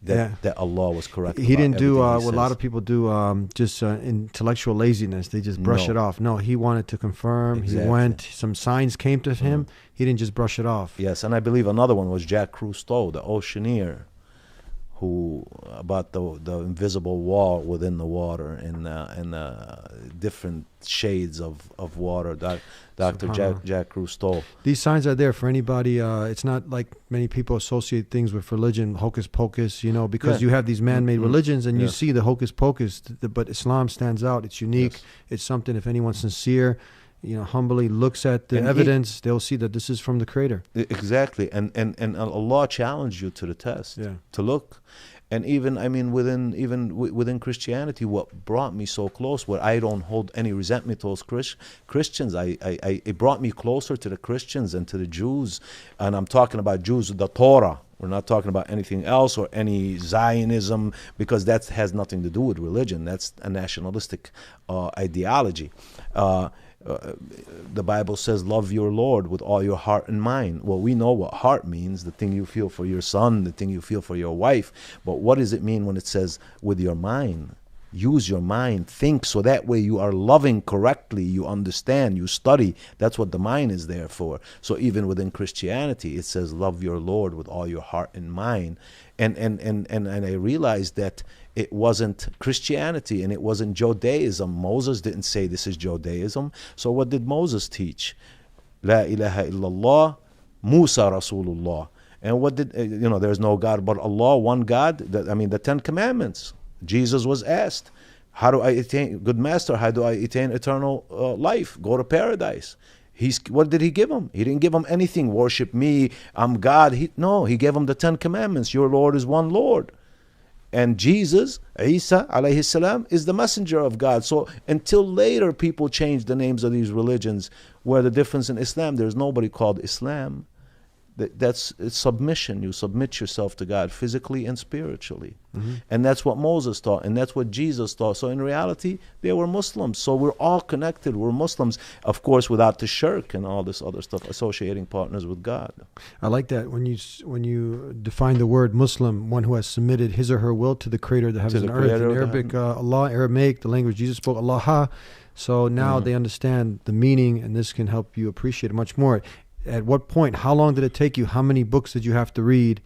that, Yeah. that Allah was correct. He about didn't do everything he what a lot says. of people do, just intellectual laziness. They just brush No. it off. No, he wanted to confirm. Exactly. He went. Some signs came to him. He didn't just brush it off. Yes, and I believe another one was Jack Cousteau, the oceaneer, who about the invisible wall within the water and different shades of water. Dr. Jack Cousteau. These signs are there for anybody. It's not like many people associate things with religion, hocus pocus, because Yeah. you have these man-made religions and you Yeah. see the hocus pocus, but Islam stands out. It's unique. Yes. It's something, if anyone's sincere, humbly looks at the And evidence, they'll see that this is from the Creator. Exactly, and Allah challenged you to the test, Yeah. to look. And even within Christianity, what brought me so close, where I don't hold any resentment to those Christians, it brought me closer to the Christians and to the Jews. And I'm talking about Jews, the Torah. We're not talking about anything else or any Zionism, because that has nothing to do with religion. That's a nationalistic ideology. The Bible says, love your Lord with all your heart and mind. Well, we know what heart means, the thing you feel for your son, the thing you feel for your wife. But what does it mean when it says with your mind? Use your mind, think, so that way you are loving correctly, you understand, you study. That's what the mind is there for. So even within Christianity, it says love your Lord with all your heart and mind. And I realized that it wasn't Christianity and it wasn't Judaism. Moses didn't say this is Judaism. So what did Moses teach? La ilaha illallah, Musa Rasulullah. And what did, there's no God but Allah, one God. The 10 Commandments. Jesus was asked, how do I attain, good master, how do I attain eternal life? Go to paradise. What did he give him? He didn't give him anything. Worship me, I'm God. He gave him the 10 Commandments. Your Lord is one Lord. And Jesus, Isa alayhi salam, is the messenger of God. So until later people changed the names of these religions, where the difference in Islam, there's nobody called Islam. It's submission. You submit yourself to God physically and spiritually. Mm-hmm. And that's what Moses taught, and that's what Jesus taught. So in reality, they were Muslims. So we're all connected. We're Muslims, of course, without the shirk and all this other stuff, associating partners with God. I like that when you define the word Muslim, one who has submitted his or her will to the Creator that heavens and earth. In Arabic, Allah, Aramaic, the language Jesus spoke, Allah. So now they understand the meaning, and this can help you appreciate it much more. At what point, how long did it take you? How many books did you have to read?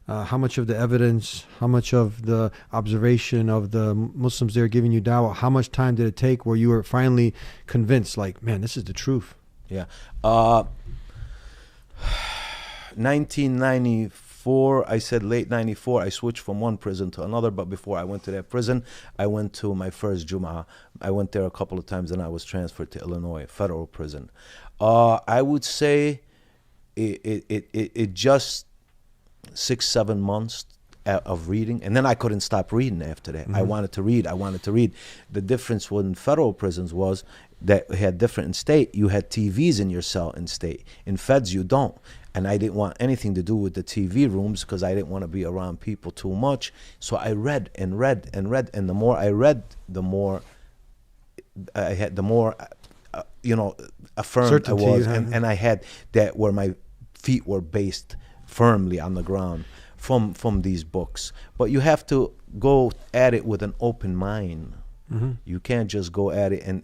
How much of the evidence, how much of the observation of the Muslims there giving you dawah, how much time did it take where you were finally convinced, like, man, this is the truth? Yeah. 1994, I said late 94, I switched from one prison to another, but before I went to that prison, I went to my first Jum'ah. I went there a couple of times, and I was transferred to Illinois, federal prison. I would say it just 6-7 months of reading, and then I couldn't stop reading after that. Mm-hmm. I wanted to read. The difference in federal prisons was that we had different in state. You had TVs in your cell in state. In feds, you don't. And I didn't want anything to do with the TV rooms because I didn't want to be around people too much. So I read and read and read, and the more I read, the more I had, the more affirmed certainty I was, and I had that where my feet were based firmly on the ground from these books. But you have to go at it with an open mind. Mm-hmm. You can't just go at it and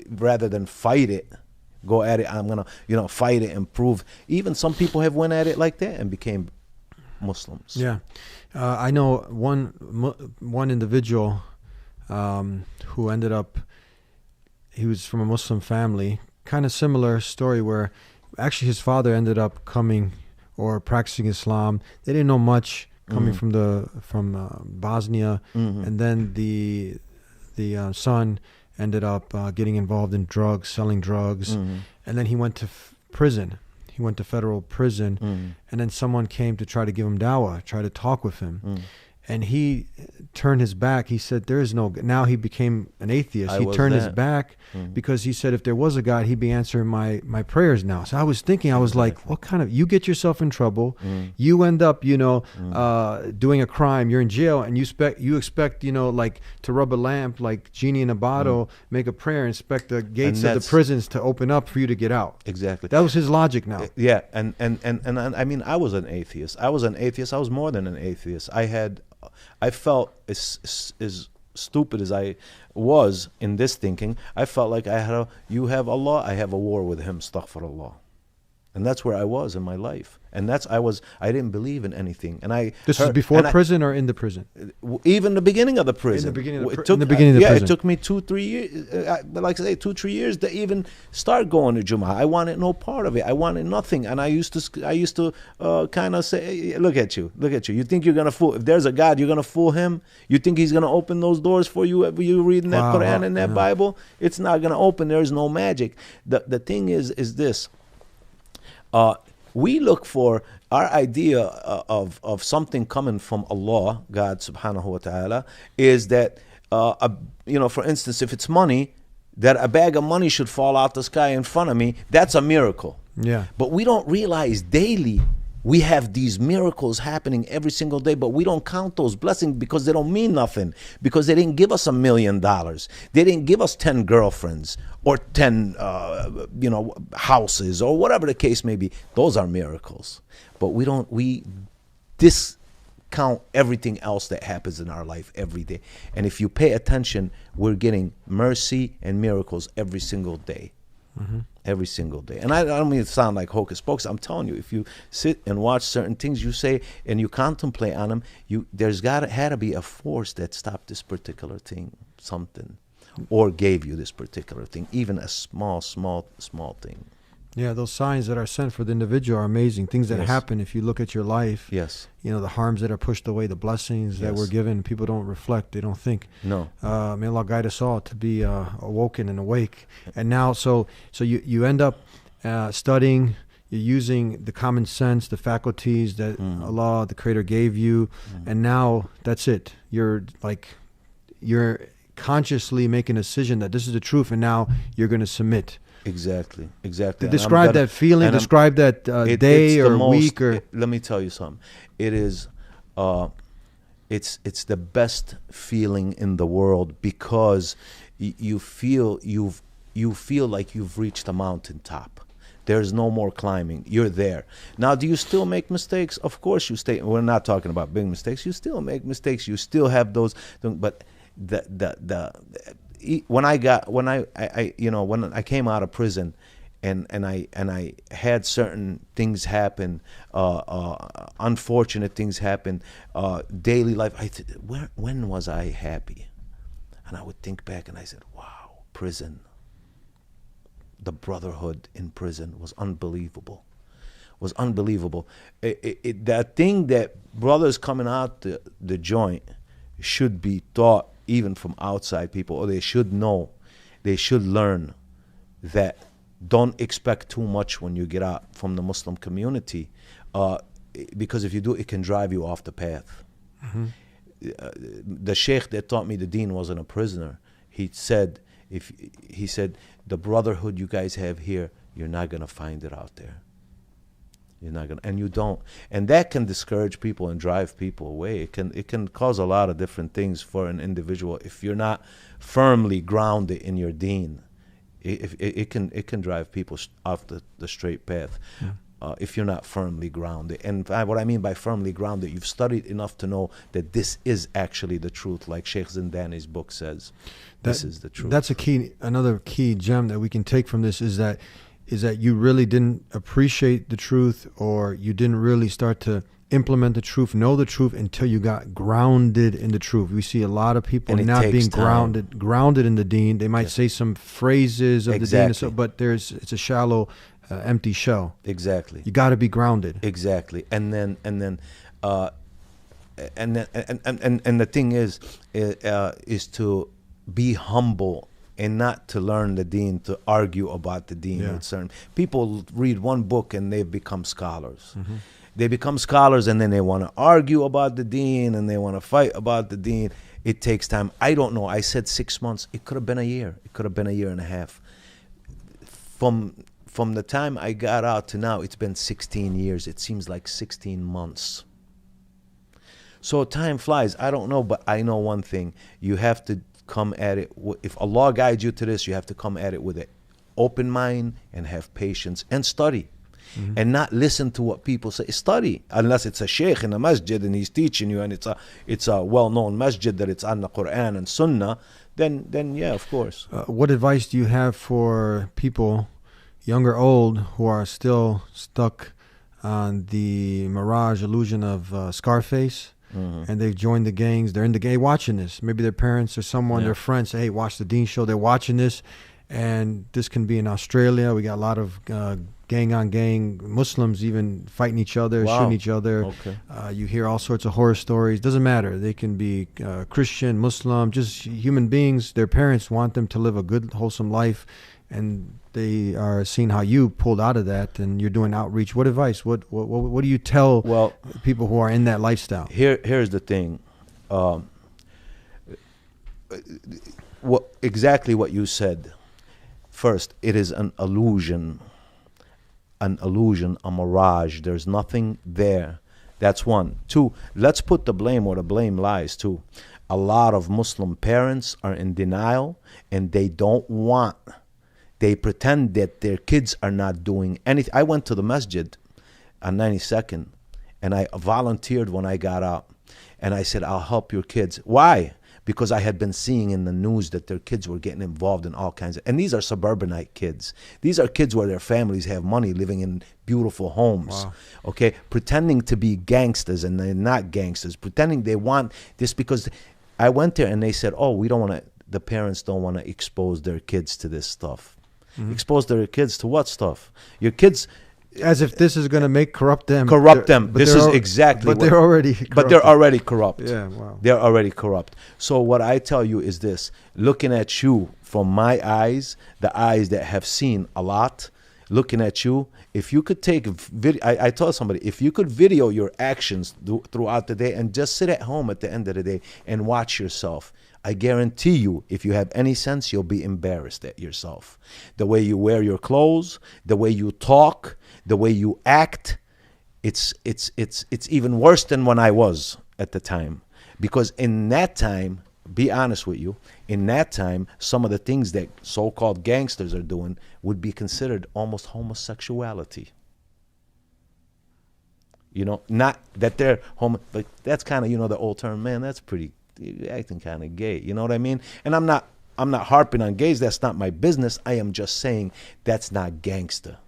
rather than fight it, go at it. I'm gonna fight it and prove. Even some people have went at it like that and became Muslims. Yeah, I know one individual who ended up. He was from a Muslim family. Kind of similar story where actually his father ended up coming or practicing Islam. They didn't know much coming from Bosnia, and then the son ended up getting involved in drugs, selling drugs, and then he went to prison. He went to federal prison, and then someone came to try to give him dawah, try to talk with him. and he turned his back. He said, there is no God. Now he became an atheist. He turned his back because he said if there was a God, he'd be answering my prayers now. So I was thinking, I was like, what kind of, you get yourself in trouble, you end up, doing a crime, you're in jail, and you expect, like to rub a lamp like genie in a bottle, make a prayer, expect the gates of the prisons to open up for you to get out. Exactly. That was his logic now. Yeah, and I mean, I was an atheist. I was more than an atheist. I felt as stupid as I was in this thinking. I felt like you have Allah, I have a war with him, astaghfirullah. And that's where I was in my life. And I didn't believe in anything. And this was before prison or in the prison? Even the beginning of the prison. In the beginning of the prison. It took me 2-3 years, like I say, 2-3 years to even start going to Jummah. I wanted no part of it. I wanted nothing. And I used to kind of say, hey, look at you. You think you're going to fool, if there's a God, you're going to fool him? You think he's going to open those doors for you if you're reading that Quran and that Bible? It's not going to open. There's no magic. The thing is this. We look for our idea of something coming from Allah, God subhanahu wa ta'ala, is that, for instance, if it's money, that a bag of money should fall out the sky in front of me, that's a miracle. Yeah. But we don't realize daily we have these miracles happening every single day, but we don't count those blessings because they don't mean nothing, because they didn't give us $1 million. They didn't give us 10 girlfriends or 10, houses or whatever the case may be. Those are miracles. But we discount everything else that happens in our life every day. And if you pay attention, we're getting mercy and miracles every single day. Mm-hmm. Every single day. And I don't mean to sound like hocus pocus. I'm telling you, if you sit and watch certain things you say and you contemplate on them, there's had to be a force that stopped this particular thing, something, or gave you this particular thing, even a small thing. Yeah, those signs that are sent for the individual are amazing. Things that happen if you look at your life. Yes. The harms that are pushed away, the blessings that were given. People don't reflect. They don't think. No. May Allah guide us all to be awoken and awake. And now, so you end up studying. You're using the common sense, the faculties that Allah, the Creator, gave you. And now that's it. You're consciously making a decision that this is the truth. And now you're going to submit. Exactly. Describe that feeling. Describe that day or week or. Let me tell you something. It is, it's the best feeling in the world because you feel like you've reached a mountaintop. There's no more climbing. You're there. Now, do you still make mistakes? Of course you stay. We're not talking about big mistakes. You still make mistakes. You still have those. But when I came out of prison, and I had certain things happen, unfortunate things happen, daily life. When was I happy? And I would think back, and I said, "Wow, prison. The brotherhood in prison was unbelievable. That thing that brothers coming out the joint should be taught." Even from outside people, or they should know, they should learn that don't expect too much when you get out from the Muslim community, because if you do, it can drive you off the path. Mm-hmm. The sheikh that taught me the deen wasn't a prisoner. He said, the brotherhood you guys have here, you're not gonna find it out there. You're not gonna, and you don't, and that can discourage people and drive people away. It can cause a lot of different things for an individual if you're not firmly grounded in your deen. It can drive people off the straight path. Yeah. If you're not firmly grounded. And what I mean by firmly grounded, you've studied enough to know that this is actually the truth, like Sheikh Zindani's book says. This is the truth. That's another key gem that we can take from this is that you really didn't appreciate the truth, or you didn't really start to implement the truth, know the truth until you got grounded in the truth. We see a lot of people not being grounded in the deen. They might say some phrases of the deen, but it's a shallow, empty shell. Exactly. You got to be grounded. Exactly. And the thing is to be humble. And not to learn the deen, to argue about the deen with certain people. Read one book and they've become scholars. Mm-hmm. They become scholars, and then they want to argue about the deen, and they want to fight about the deen. It takes time. I don't know. I said 6 months. It could have been a year. It could have been a year and a half. From the time I got out to now, it's been 16 years. It seems like 16 months. So time flies. I don't know, but I know one thing. You have to come at it. If Allah guides you to this, you have to come at it with an open mind and have patience and study. Mm-hmm. And not listen to what people say. Study, unless it's a sheikh in a masjid and he's teaching you, and it's a well-known masjid that it's on the Qur'an and Sunnah. Then yeah, of course. What advice do you have for people, young or old, who are still stuck on the mirage illusion of Scarface? Mm-hmm. And they've joined the gangs. They're in the gang watching this. Maybe their parents or someone, their friends say, hey, watch the Dean Show. They're watching this. And this can be in Australia. We got a lot of gang on gang Muslims even fighting each other, shooting each other. Okay. You hear all sorts of horror stories. Doesn't matter. They can be Christian, Muslim, just human beings. Their parents want them to live a good, wholesome life. And they are seeing how you pulled out of that, and you're doing outreach. What advice? What do you tell people who are in that lifestyle? Here's the thing. Exactly what you said. First, it is an illusion, a mirage. There's nothing there. That's one. Two, let's put the blame where the blame lies, too. A lot of Muslim parents are in denial, and they pretend that their kids are not doing anything. I went to the masjid on 92nd, and I volunteered when I got out. And I said, I'll help your kids. Why? Because I had been seeing in the news that their kids were getting involved in all kinds of, and these are suburbanite kids. These are kids where their families have money, living in beautiful homes, okay? Pretending to be gangsters, and they're not gangsters. Pretending they want this, because I went there and they said, the parents don't want to expose their kids to this stuff. Mm-hmm. Expose their kids to what stuff? Your kids... As if this is going to corrupt them. This is exactly what... they're already corrupt. But they're already corrupt. Yeah, wow. They're already corrupt. So what I tell you is this. Looking at you from my eyes, the eyes that have seen a lot, looking at you, if you could take video... I told somebody, if you could video your actions throughout the day and just sit at home at the end of the day and watch yourself, I guarantee you, if you have any sense, you'll be embarrassed at yourself. The way you wear your clothes, the way you talk, the way you act, it's even worse than when I was at the time. Because in that time, be honest with you, in that time, some of the things that so-called gangsters are doing would be considered almost homosexuality. You know, not that they're but that's kind of, the old term, man, that's pretty, you're acting kind of gay. You know what I mean? And I'm not harping on gays. That's not my business. I am just saying that's not gangster.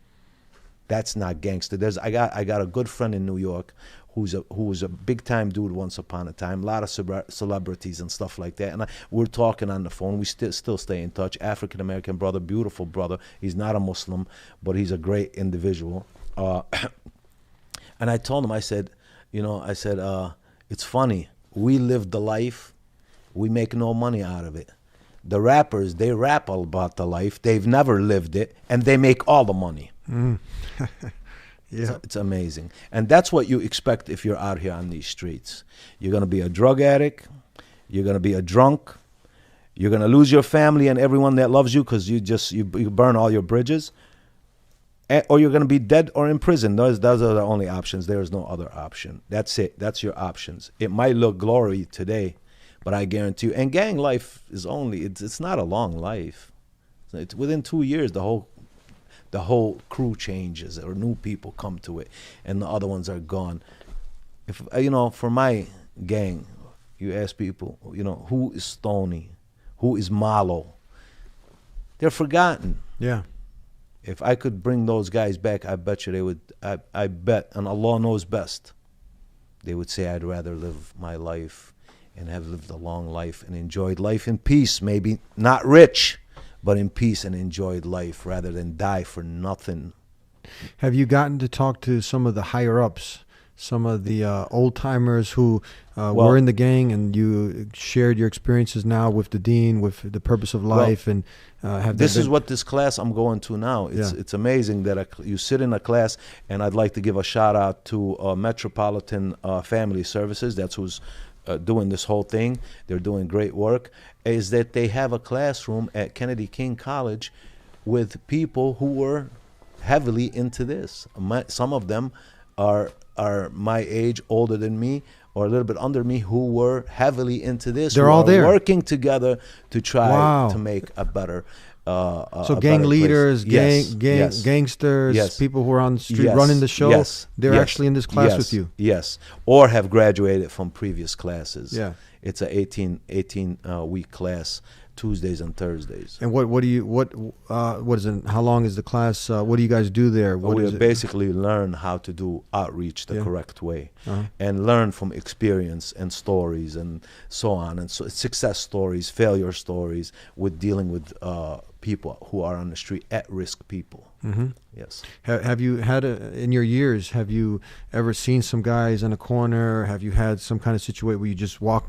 That's not gangster. I got a good friend in New York who was a big time dude once upon a time. A lot of celebrities and stuff like that. And we're talking on the phone. We still stay in touch. African American brother, beautiful brother. He's not a Muslim, but he's a great individual. And I told him, I said, it's funny. We live the life. We make no money out of it. The rappers, they rap about the life. They've never lived it, and they make all the money. Mm. Yeah, it's amazing. And that's what you expect if you're out here on these streets. You're going to be a drug addict. You're going to be a drunk. You're going to lose your family and everyone that loves you because you burn all your bridges. Or you're going to be dead or in prison. Those are the only options. There is no other option. That's it. That's your options. It might look glory today, but I guarantee you. And gang life is it's not a long life. It's within 2 years, the whole crew changes or new people come to it, and the other ones are gone. If for my gang, you ask people, who is Stoney, who is Malo, they're forgotten. Yeah. If I could bring those guys back, I bet you they would. I bet, and Allah knows best, they would say, I'd rather live my life and have lived a long life and enjoyed life in peace. Maybe not rich, but in peace and enjoyed life rather than die for nothing. Have you gotten to talk to some of the higher ups, some of the old timers who were in the gang, and you shared your experiences now with the dean, with the purpose of life, and have this is what this class I'm going to now. It's amazing that you sit in a class, and I'd like to give a shout out to Metropolitan Family Services. That's who's doing this whole thing. They're doing great work. Is that they have a classroom at Kennedy King College with people who were heavily into this. Some of them are my age, older than me, or a little bit under me, who were heavily into this. They're all there working together to try to make a better so gang leaders, gangsters, people who are on the street running the show, they're actually in this class with you. Yes, or have graduated from previous classes. Yeah. It's a 18 week class, Tuesdays and Thursdays. And what is it? How long is the class? What do you guys do there? We basically learn how to do outreach the correct way, and learn from experience and stories and so on, and so success stories, failure stories, with dealing with people who are on the street, at-risk people. Mm-hmm. Yes. Have you had, in your years, have you ever seen some guys in a corner? Have you had some kind of situation where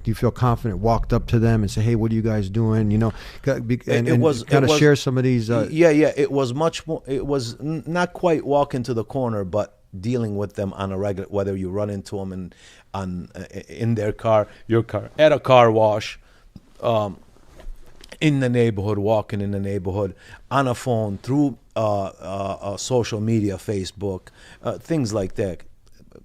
you feel confident, walked up to them and say, hey, what are you guys doing? You know, and share some of these. It was much more, it was not quite walk into the corner, but dealing with them on a regular, whether you run into them in their car, your car, at a car wash, in the neighborhood, walking in the neighborhood, on a phone, through social media, Facebook, things like that.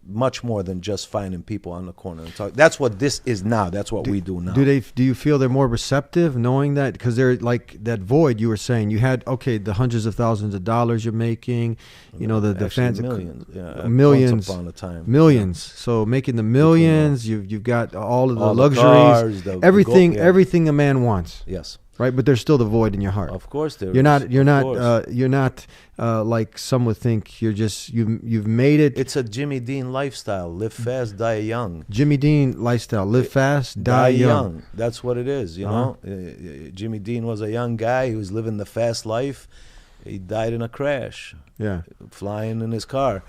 Much more than just finding people on the corner and talk. That's what this is now. That's what we do now. Do you feel they're more receptive, knowing that? Because they're like that void you were saying. You had, the hundreds of thousands of dollars you're making, the fans, millions, millions, once upon a time, millions. Yeah. So making the millions, you've got all of the luxuries, the cars, everything a man wants. Yes. Right, but there's still the void in your heart. Of course, there you're not like some would think. You've made it. It's a Jimmy Dean lifestyle: live fast, die young. Jimmy Dean lifestyle: live fast, die young. That's what it is. You know, Jimmy Dean was a young guy who was living the fast life. He died in a crash. Yeah, flying in his car.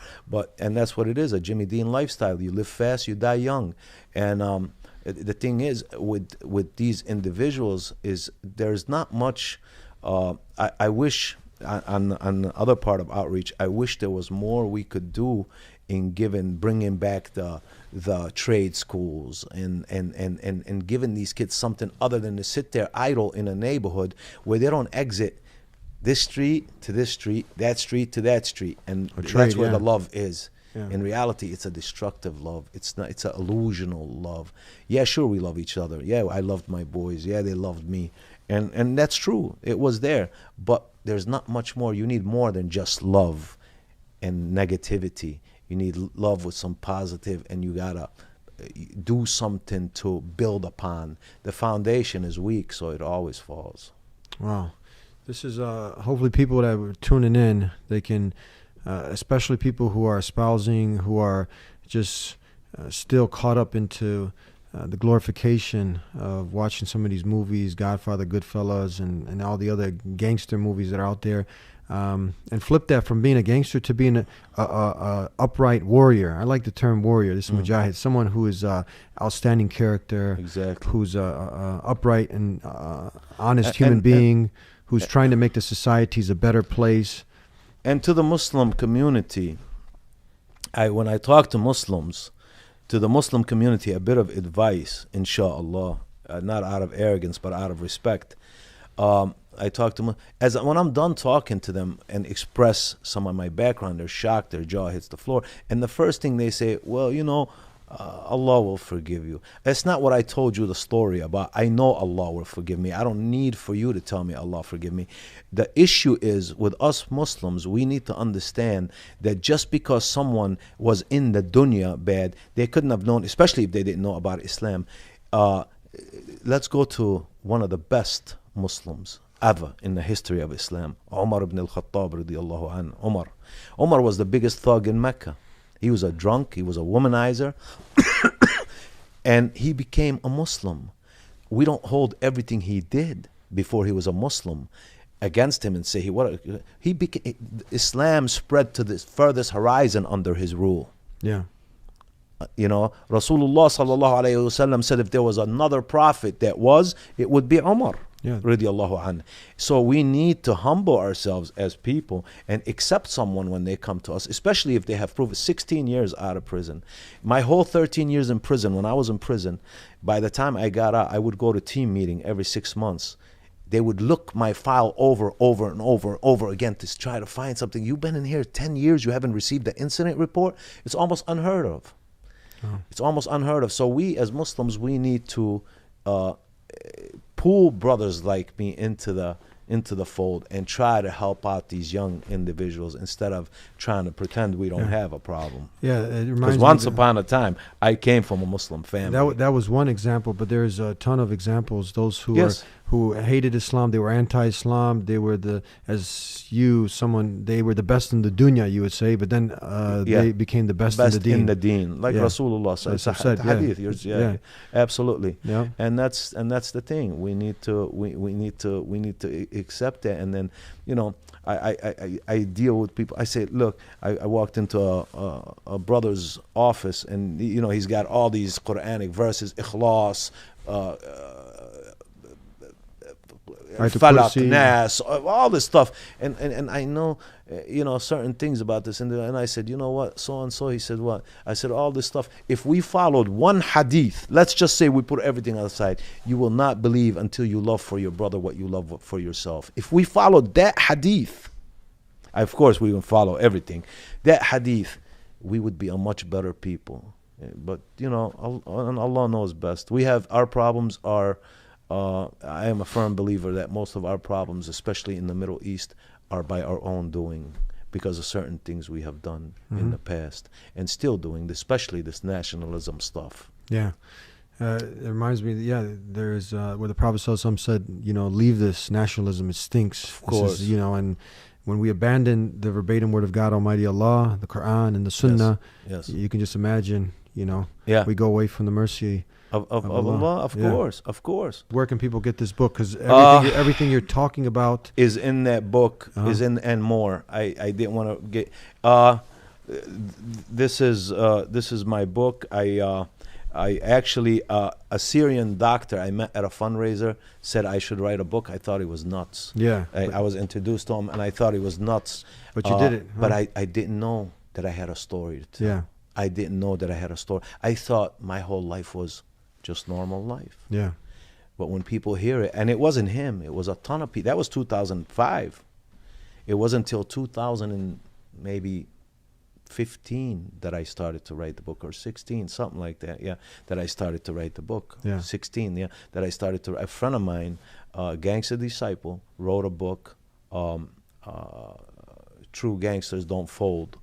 And that's what it is: a Jimmy Dean lifestyle. You live fast, you die young, and the thing is with these individuals is there's not much. I wish on the other part of outreach, I wish there was more we could do in bringing back the trade schools and giving these kids something other than to sit there idle in a neighborhood where they don't exit this street to this street, that street to that street, and that's where the love is. Yeah. In reality, it's a destructive love. It's not. It's an illusional love. Yeah, sure, we love each other. Yeah, I loved my boys. Yeah, they loved me, and that's true. It was there, but there's not much more. You need more than just love and negativity. You need love with some positive, and you gotta do something to build upon. The foundation is weak, so it always falls. Wow, this is hopefully people that are tuning in, they can. Especially people who are espousing, who are just still caught up into the glorification of watching some of these movies, Godfather, Goodfellas, and all the other gangster movies that are out there, and flip that from being a gangster to being a upright warrior. I like the term warrior. This is Mujahid, someone who is outstanding character, who's upright and honest human being, who's trying to make the societies a better place. And to the Muslim community, when I talk to Muslims, to the Muslim community, a bit of advice, inshallah, not out of arrogance, but out of respect. I talk to them, when I'm done talking to them and express some of my background, they're shocked, their jaw hits the floor. And the first thing they say, well, Allah will forgive you. That's not what I told you the story about. I know Allah will forgive me. I don't need for you to tell me Allah forgive me. The issue is with us Muslims, we need to understand that just because someone was in the dunya bad, they couldn't have known, especially if they didn't know about Islam. Let's go to one of the best Muslims ever in the history of Islam, Umar ibn al-Khattab radiyallahu anhu. Umar was the biggest thug in Mecca. He was a drunk, he was a womanizer, and he became a Muslim. We don't hold everything he did before he was a Muslim against him and say Islam spread to the furthest horizon under his rule. Yeah. You know, Rasulullah sallallahu alayhi wasallam said if there was another prophet it would be Umar. Yeah. Radiallahu anhu. So we need to humble ourselves as people and accept someone when they come to us, especially if they have proven 16 years out of prison. My whole 13 years in prison, when I was in prison, by the time I got out, I would go to team meeting every 6 months. They would look my file over and over again to try to find something. You've been in here 10 years, you haven't received the incident report? It's almost unheard of. It's almost unheard of. So we as Muslims, we need to pull brothers like me into the fold and try to help out these young individuals instead of trying to pretend we don't have a problem. Yeah, it reminds me. Because once upon a time, I came from a Muslim family. That was one example, but there's a ton of examples. Those who Yes. who hated Islam, they were anti-Islam. They were they were the best in the dunya, you would say, but then they became the best in the deen. Like Yeah. Rasulullah said, Yeah. hadith. Yeah, absolutely. Yeah. And that's the thing. We need to accept that. And then, you know, I deal with people. I say, look, I walked into a brother's office, and you know, he's got all these Quranic verses, Ikhlas, Falaq, Nas, all this stuff, and I know, you know, certain things about this, and I said, you know what, so and so. He said, what? I said, all this stuff. If we followed one hadith, let's just say we put everything aside, you will not believe until you love for your brother what you love for yourself. If we followed that hadith, of course we will follow everything. That hadith, we would be a much better people. But you know, Allah knows best. We have our problems are. I am a firm believer that most of our problems, especially in the Middle East, are by our own doing because of certain things we have done in the past and still doing, especially this nationalism stuff. Yeah. It reminds me, there's where the Prophet ﷺ said, you know, leave this nationalism, it stinks. Of course. You know, and when we abandon the verbatim word of God Almighty Allah, the Qur'an and the Sunnah, Yes. you can just imagine, you know, Yeah. we go away from the mercy Of Allah, of Yeah. course, of course. Where can people get this book? Because everything you're talking about Is in that book, is in, and more. I didn't want to get, this is my book. I actually, a Syrian doctor I met at a fundraiser said I should write a book. I thought he was nuts. Yeah. I was introduced to him and I thought he was nuts. But you did it. Huh? But I didn't know that I had a story to tell. Yeah. I didn't know that I had a story. I thought my whole life was just normal life. Yeah. But when people hear it, and it wasn't him, it was a ton of people. That was 2005. It wasn't until 2000 and maybe 15 that I started to write the book, or 16, something like that. Yeah, that I started to write the book. Yeah. 16. Yeah, that I started to. A friend of mine, Gangsta disciple, wrote a book. True Gangsters Don't Fold.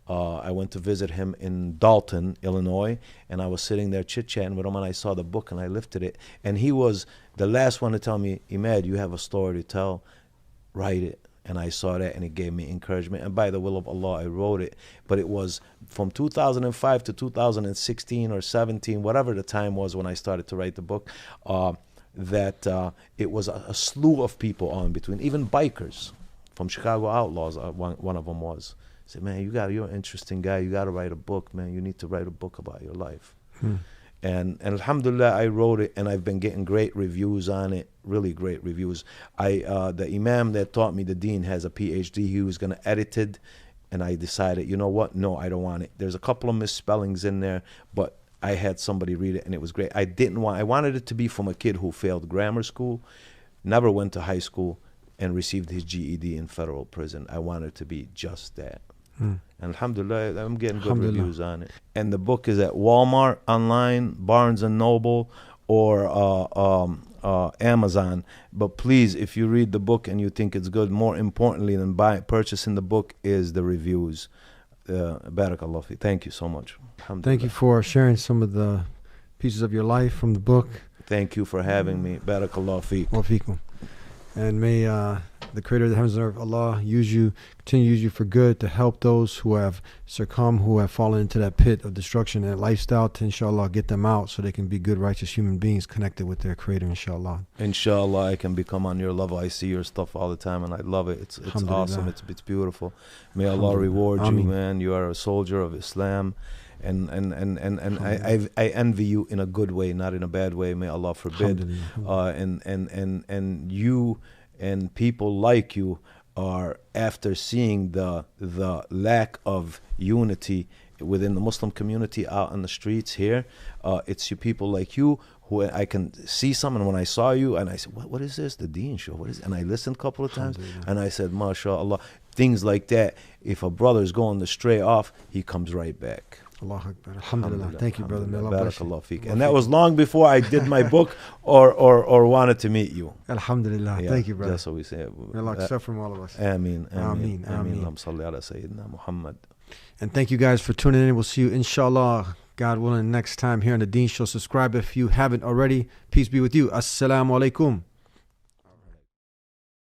I went to visit him in Dalton, Illinois, and I was sitting there chit-chatting with him, and I saw the book, and I lifted it. And he was the last one to tell me, Imad, you have a story to tell, write it. And I saw that, and it gave me encouragement. And by the will of Allah, I wrote it. But it was from 2005 to 2016 or 17, whatever the time was when I started to write the book, that it was a slew of people on between, even bikers from Chicago Outlaws, one of them was. I said, man, you're an interesting guy. You got to write a book, man. You need to write a book about your life. And alhamdulillah, I wrote it, and I've been getting great reviews on it, really great reviews. The imam that taught me the deen has a PhD. He was going to edit it, and I decided, you know what? No, I don't want it. There's a couple of misspellings in there, but I had somebody read it, and it was great. I wanted it to be from a kid who failed grammar school, never went to high school, and received his GED in federal prison. I wanted it to be just that. And alhamdulillah, I'm getting good reviews on it. And the book is at Walmart, online, Barnes & Noble, or Amazon. But please, if you read the book and you think it's good, more importantly than purchasing the book is the reviews. Barakallah fi. Thank you so much. Thank you for sharing some of the pieces of your life from the book. Thank you for having me. Barakallah fi. Wa fikum. And may the Creator of the heavens and earth, Allah, continue to use you for good, to help those who have succumbed, who have fallen into that pit of destruction and lifestyle, to inshallah get them out so they can be good, righteous human beings connected with their Creator, inshallah. Inshallah, I can become on your level. I see your stuff all the time, and I love it. It's awesome. It's beautiful. May Allah reward you, man. You are a soldier of Islam, I envy you in a good way, not in a bad way. May Allah forbid. And you and people like you are, after seeing the lack of unity within the Muslim community out in the streets here, it's you people like you who I can see someone. When I saw you and I said, what is this? The Deen Show? What is it? And I listened a couple of times and I said, MashaAllah, things like that. If a brother's going to stray off, he comes right back. Allah Akbar. Alhamdulillah. Thank you, brother. May Allah bless you. Barakallah feek. And that was long before I did my book or wanted to meet you. Alhamdulillah. Yeah, thank you, brother. That's what we say. May Allah accept from all of us. Ameen. Ameen. Ameen. Allahumma salli ala Sayyidina Muhammad. And thank you guys for tuning in. We'll see you, inshallah, God willing, next time here on the Deen Show. Subscribe if you haven't already. Peace be with you. Assalamu alaikum.